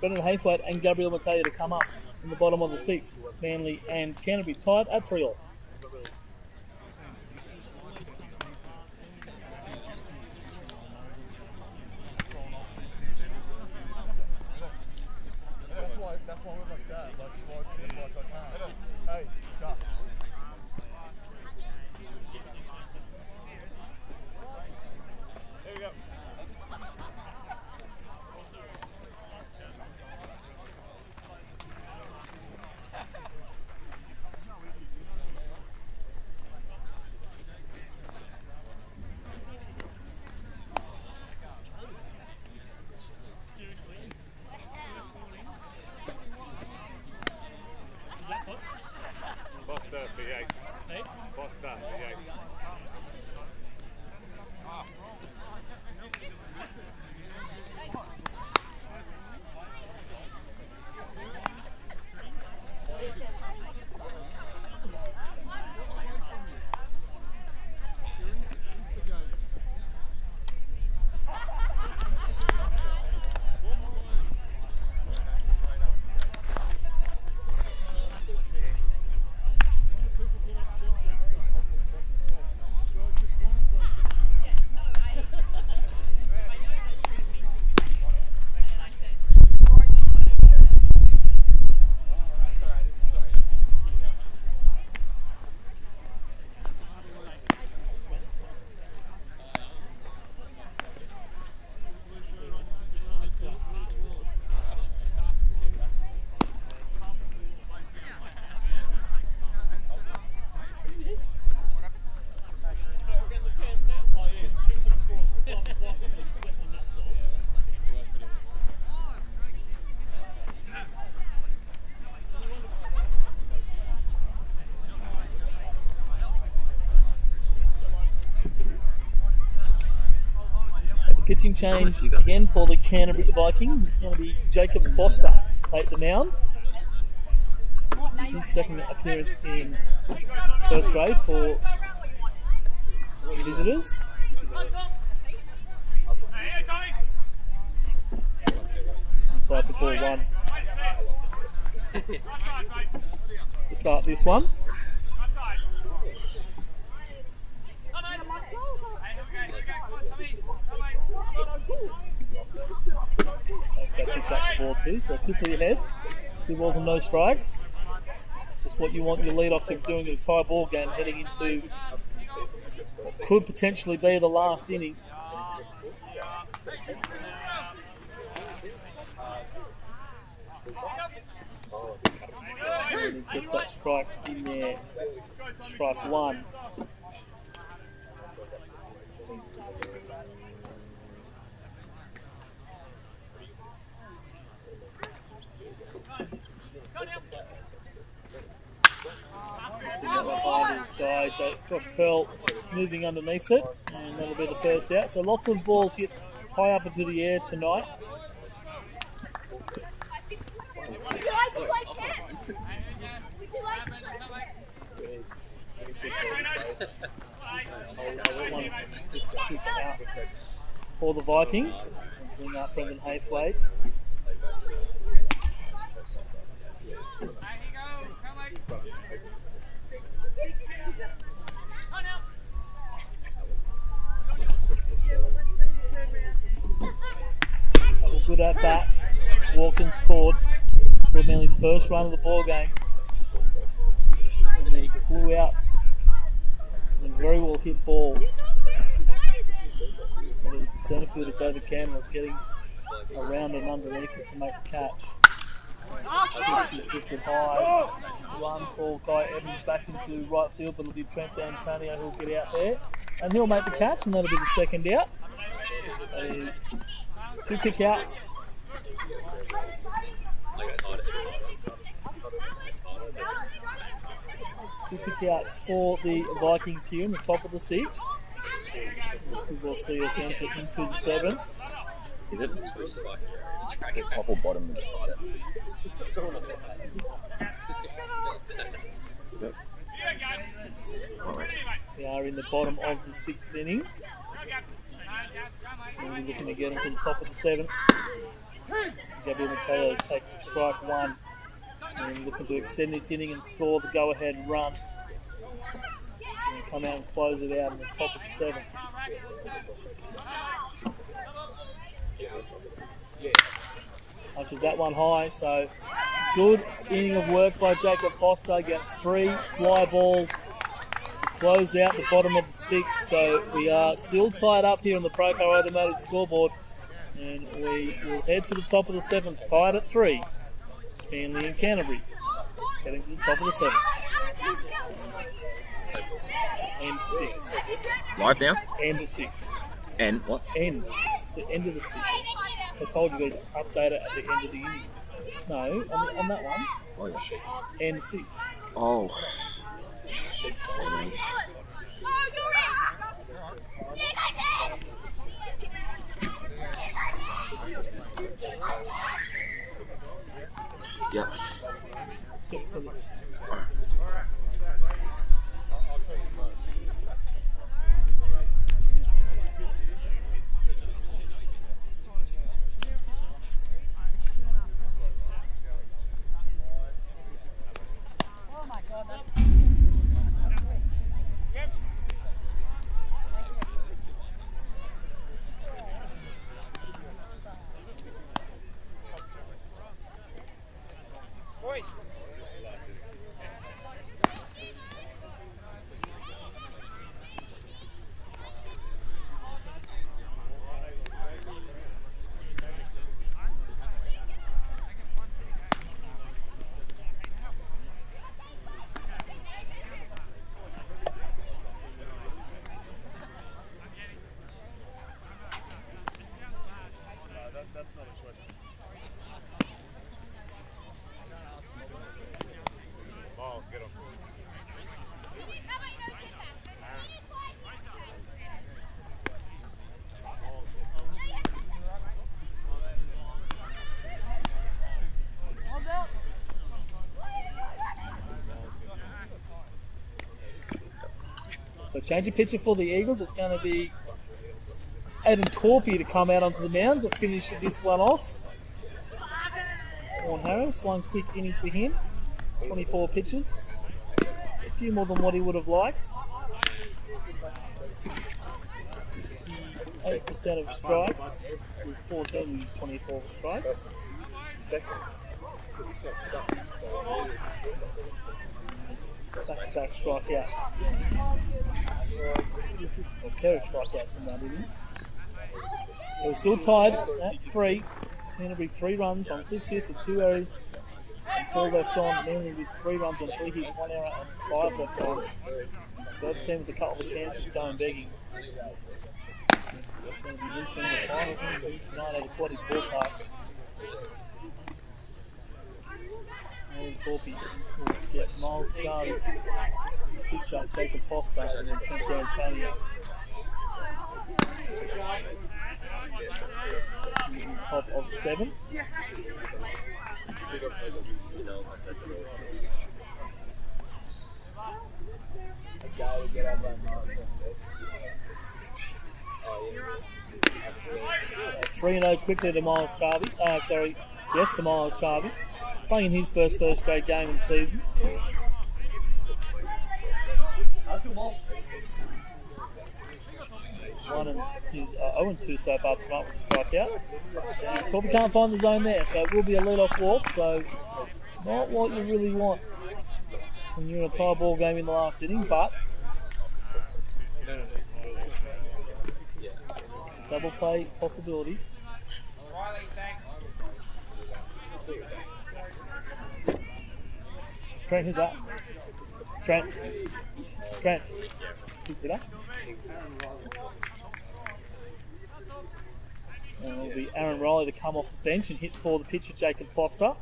Brendan Haythwaite, and Gabriel Mateo to come up in the bottom of the 6th. Manly and Canterbury tied at 3-3. That's why we're like that. Like, slide like I can. Hey, stop. Here we go. pitching change again for the Canterbury Vikings. It's going to be Jacob Foster to take the mound. His second appearance in first grade for visitors. Inside for ball one. To start this one. Takes that pitch up for ball two, so quickly ahead. 2 balls and no strikes. Just what you want your lead off to doing in a tie ball game, heading into what could potentially be the last inning. And he gets that strike in there. Strike one. Behind this guy, Josh Pearl moving underneath it, and that'll be the first out. So lots of balls hit high up into the air tonight. Would you like to play tennis? Would you like to play? For the Vikings, bring up Brendan Haythwaite. Couple good at bats. Walken scored nearly his first run of the ball game, and then he flew out. A very well hit ball. It was the centre fielder David Campbell was getting around and underneath it to make the catch. He's drifted high. Run for Guy Evans back into right field, but it'll be Trent D'Antonio who'll get out there, and he'll make the catch, and that'll be the second out. 2 kickouts. 2 kickouts for the Vikings here in the top of the 6th. We'll see us enter into the 7th. Is it? The top or bottom of the 7th? We are in the bottom of the 6th inning. And we're looking to get into the top of the 7th. Gabriel Mateo takes strike one. And looking to extend this inning and score the go-ahead run. And come out and close it out in the top of the 7th. Punches that one high, so good inning of work by Jacob Foster. Gets 3 fly balls to close out the bottom of the 6th. So we are still tied up here on the Procar Automotive scoreboard, and we will head to the top of the 7th, tied at 3. Manly and Canterbury heading to the top of the 7th. End 6. Live now? End 6. And what? End. It's the end of the 6th. I told you to update it at the end of the inning. No, on that one. Oh, yeah. End 6. Oh. Yep. Yep, so So change of pitcher for the Eagles. It's going to be Aidan Torpey to come out onto the mound to finish this one off. Sean Harris, one quick inning for him. 24 pitches. A few more than what he would have liked. 8% of strikes. With 14, he's 24 strikes. Back-to-back strikeouts. Or pair of strikeouts in that inning. We're still tied at 3. Canterbury 3 runs on 6 hits with 2 errors and 4 left on. Manly with 3 runs on 3 hits, 1 error and 5 left on. Third team with a couple of chances going begging. Going to be entering the final game tonight at Aquatic Ballpark. Aidan Torpey will get Miles Charlie, pitcher Jacob Foster, and then Trent D'Antonio. In the top of the 7th. So 3-0 quickly to Miles Charvey. To Miles Charvey. Playing in his first grade game in the season. He's 0-2 so far tonight with a strikeout. Torpey can't find the zone there, so it will be a lead-off walk. So not what you really want when you're in a tie ball game in the last inning, but it's a double play possibility. Trent, who's that? Trent. Who's that? And it'll be Aaron Riley to come off the bench and hit for the pitcher, Jacob Foster.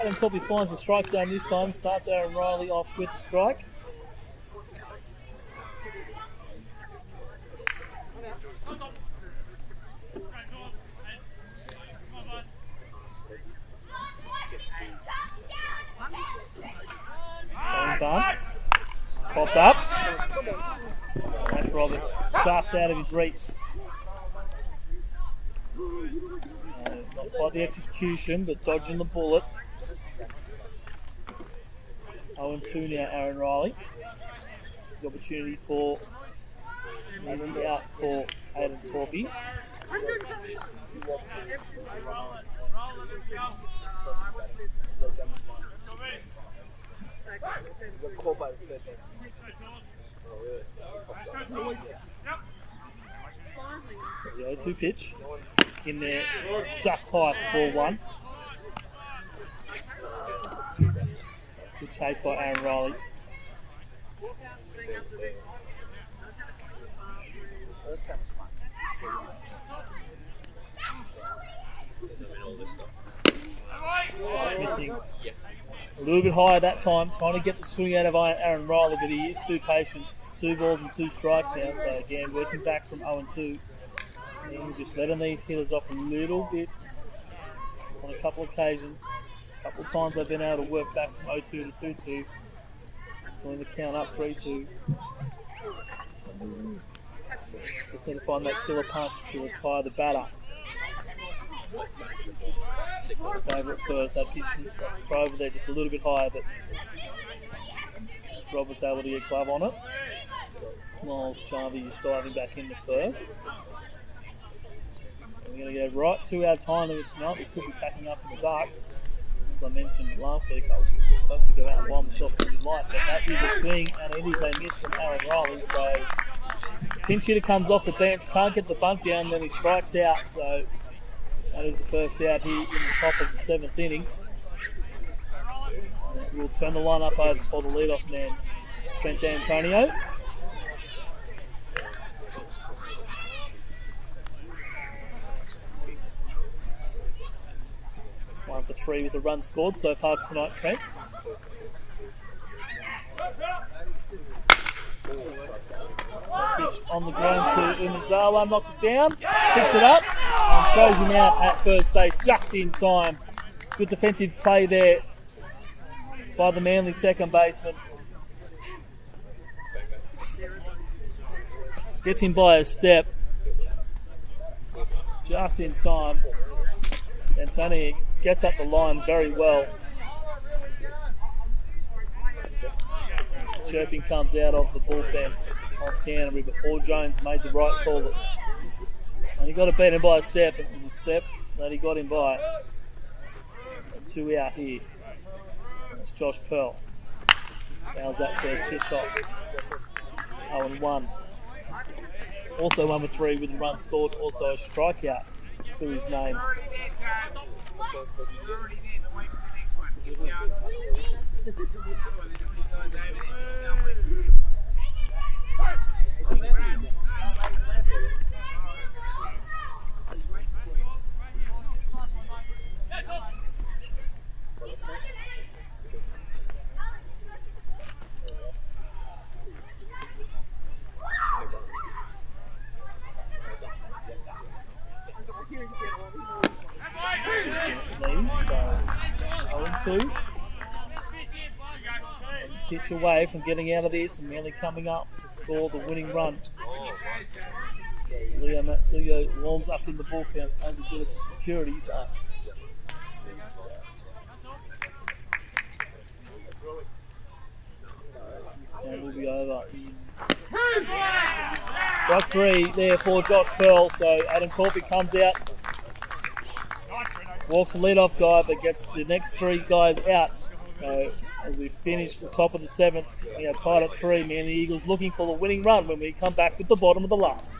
Aidan Torpey finds the strike zone this time, starts Aaron Riley off with the strike. Popped up. Ash Roberts just out of his reach. Not quite the execution, but dodging the bullet. 0-2 now, Aaron Riley. The opportunity for easy out for Aidan Torpey. The 0-2 pitch in there, just high for ball 1. Good take by Aaron Riley. That's missing. A little bit higher that time, trying to get the swing out of Aaron Riley, but he is too patient. It's 2 balls and 2 strikes now, so again, working back from 0-2. And just letting these hitters off a little bit on a couple of occasions. A couple of times they've been able to work back from 0-2 to 2-2. Filling the count up 3-2. Just need to find that killer punch to retire the batter. Over at first, that pitch throw over there just a little bit higher, but Roberts able to get glove on it. Miles Charvey is diving back into first. We're going to go right to our time limit tonight. We could be packing up in the dark. As I mentioned last week, I was supposed to go out and buy myself a good light, but that is a swing and it is a miss from Aaron Riley. So pinch hitter comes off the bench, can't get the bunt down, then he strikes out. So that is the first out here in the top of the 7th inning. We'll turn the line up over for the leadoff man, Trent D'Antonio. One for 3 with a run scored so far tonight, Trent. Pitch on the ground to Umazawa, knocks it down, picks it up, and throws him out at first base just in time. Good defensive play there by the Manly second baseman. Gets him by a step. Just in time. Antoni gets up the line very well. Chirping comes out of the bullpen of Canterbury, but Paul Jones made the right call. And he got to beat him by a step. It was a step that he got him by. So 2 out here. That's Josh Pearl. Fouls that first pitch off. 0-1. Also 1 for 3 with the run scored. Also a strikeout to his name. So 0-2. Pitch away from getting out of this and Manly coming up to score the winning run. Leo Matsuyo warms up in the bullpen as a bit of security, but this game will be over in strike 3 there for Josh Pearl. So Adam Torpey comes out, walks the leadoff guy, but gets the next 3 guys out. So as we finish the top of the 7th, we are tied at 3. Manly Eagles looking for the winning run when we come back with the bottom of the last.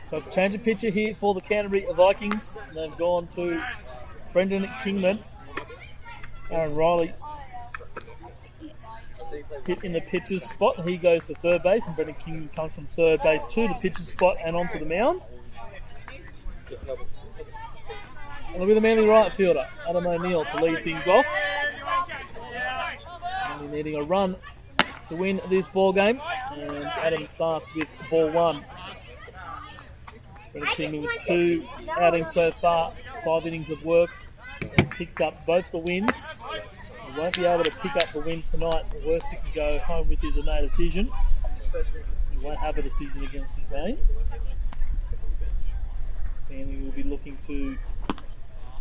So to change of pitcher here for the Canterbury Vikings. They've gone to Brendan Kingman. Aaron Riley hit in the pitcher's spot. He goes to third base, and Brendan Kingman comes from third base to the pitcher's spot and onto the mound. And it'll be the Manly right fielder, Adam O'Neill, to lead things off. Manly needing a run to win this ball game, and Adam starts with ball 1. Brendan Kingman with 2 outings so far, 5 innings of work. He's picked up both the wins. He won't be able to pick up the win tonight. The worst he can go home with is a no decision. He won't have a decision against his name. And he will be looking to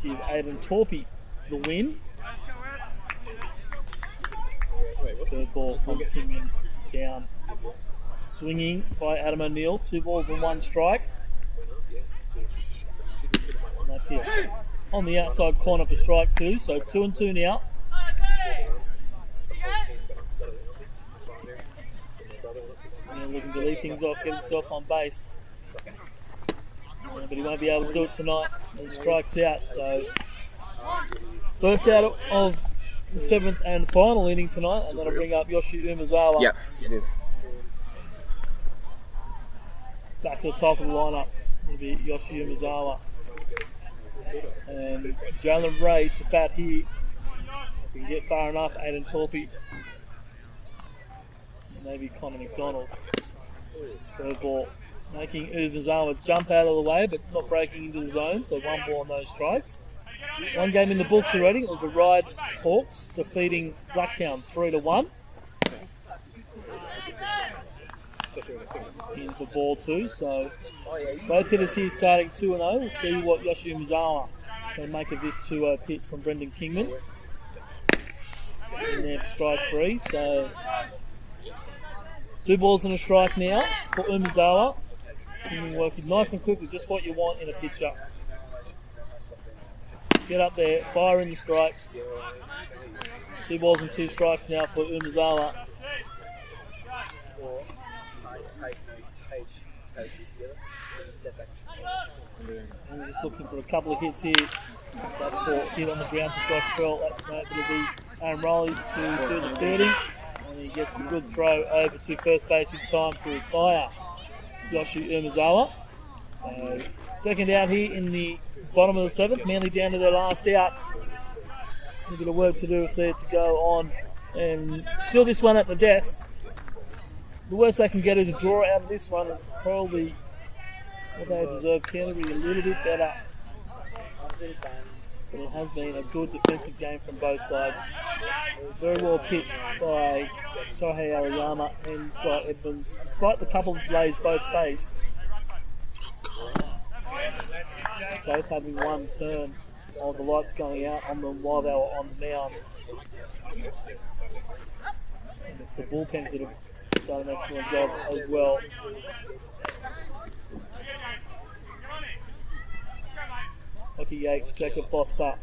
give Aidan Torpey the win. Third ball from Kingman down. Swinging by Adam O'Neill. 2 balls and 1 strike. And that pitch on the outside corner for strike 2. So 2-2 now. And looking to lead things off, get himself on base. But he won't be able to do it tonight. He strikes out. So first out of the 7th and final inning tonight. And that'll bring up Yoshi Umazawa. Yep, it is. Back to the top of the lineup. It'll be Yoshi Umezawa. And Jalen Ray to bat here. If we can get far enough, Aiden Torpy. Maybe Connor McDonald. Third ball. Making Umezawa jump out of the way, but not breaking into the zone. So 1 ball, no strikes. 1 game in the books already. It was the Ride Hawks defeating Blacktown 3-1. In for ball 2. So both hitters here starting 2-0. We'll see what Yoshi Umezawa can make of this 2-0 pitch from Brendan Kingman. In there for strike 3. So 2 balls and a strike now for Umezawa. Kingman working nice and quickly, just what you want in a pitcher. Get up there, fire in the strikes. 2 balls and 2 strikes now for Umezawa. I'm just looking for a couple of hits here. That ball hit on the ground to Josh Pearl. It'll be Aaron Rowley to do the 30. And he gets the good throw over to first base in time to retire Yoshi Umezawa. So second out here in the bottom of the 7th. Manly down to their last out. A bit of work to do if they're to go on. And still this one at the death. The worst they can get is a draw out of this one. And probably what they deserve. Canterbury a little bit better. But it has been a good defensive game from both sides. Very well pitched by Shohei Ariyama and by Edmonds. Despite the couple of delays both faced, both having 1 turn of the lights going out on them while they were on the mound. And it's the bullpens that have done an excellent job as well. Hockey Yates, Jacob Foster,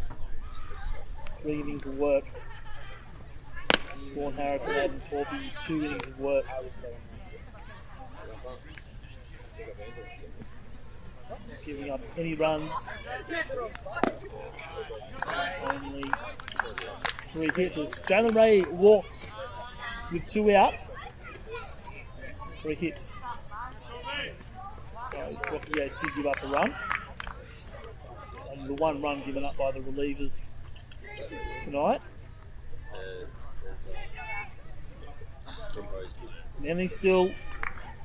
3 innings of work. Vaughan Harris and Adam Torpy, 2 innings of work. Giving up any runs. Only 3 hits as Jalen Ray walks with 2 out. 3 hits. So Rocky Yates did give up a run. And the 1 run given up by the relievers tonight. Manly still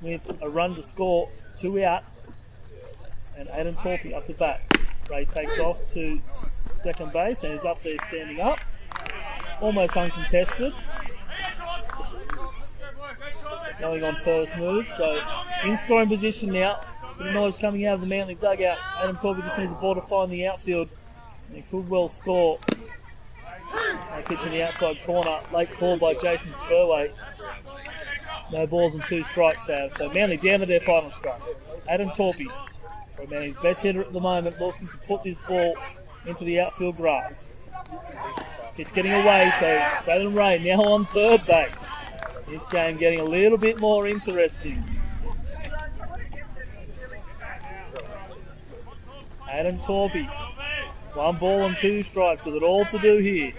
with a run to score, 2 out, and Aiden Torpy up to bat. Ray takes off to second base and is up there standing up, almost uncontested. Going on first move, so in scoring position now. Bit of noise coming out of the Manly dugout. Adam Torpy just needs the ball to find the outfield. And he could well score. A pitch in the outside corner. Late call by Jason Spurway. No balls and 2 strikes out. So Manly down to their final strike. Adam Torpy, Manly's best hitter at the moment, looking to put this ball into the outfield grass. Pitch getting away, so Jalen Ray now on third base. This game getting a little bit more interesting. Adam Torpy, 1 ball and 2 strikes with it all to do here.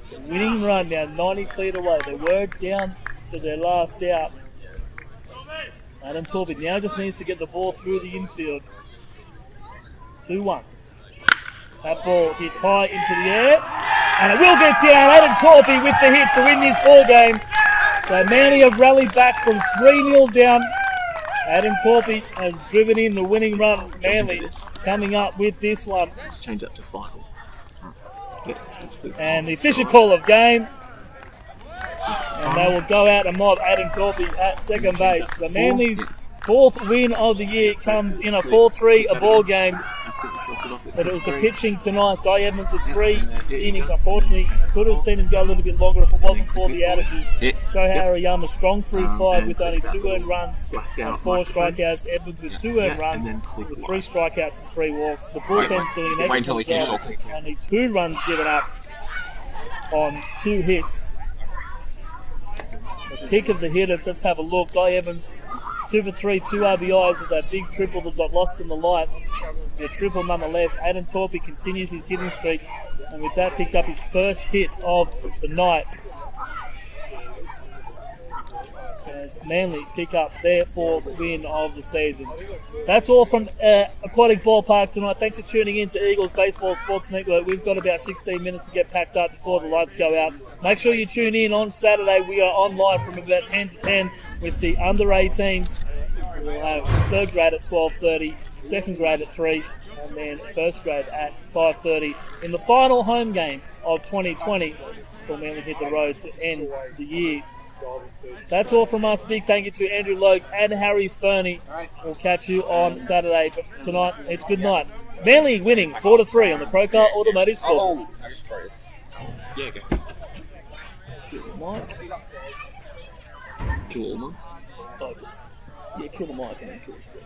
The winning run now 90 feet away. They were down to their last out. Adam Torpy now just needs to get the ball through the infield. 2-1. That ball hit high into the air. And it will get down. Adam Torpy with the hit to win this ball game. So Manly have rallied back from 3-0 down. Adam Torpy has driven in the winning run. Manly coming up with this one. Let's change that to final. And the official call of game. And they will go out and mob Adam Torpy at second base. So Manly's 4th win of the year comes in a 4-3 a ball game. But it was the pitching tonight. Guy Edmonds with 3 innings. Unfortunately, could have seen him go a little bit longer if it wasn't for the outages. Shohei Ariyama strong through 5 with only 2 earned runs and 4 strikeouts. Edmonds with 2 earned runs with 3 strikeouts and 3 walks. The bullpen's doing an excellent job. Only 2 runs given up on 2 hits. The pick of the hitters, let's have a look. Guy Evans, 2 for 3, 2 RBIs with that big triple that got lost in the lights. The triple nonetheless. Adam Torpy continues his hitting streak and with that picked up his first hit of the night. as Manly pick up their 4th win of the season. That's all from Aquatic Ballpark tonight. Thanks for tuning in to Eagles Baseball Sports Network. We've got about 16 minutes to get packed up before the lights go out. Make sure you tune in on Saturday. We are on live from about 10 to 10 with the under-18s. We'll have 3rd grade at 12:30, 2nd grade at 3, and then 1st grade at 5:30 in the final home game of 2020 before Manly hit the road to end the year. That's all from us. Big thank you to Andrew Logue and Harry Fernie. We'll catch you on Saturday. But tonight, it's good night. Manly winning 4-3 on the Procar Automotive score. I just froze. Yeah, go. Let's kill the mic. Kill all months. Kill the mic and then kill the stream.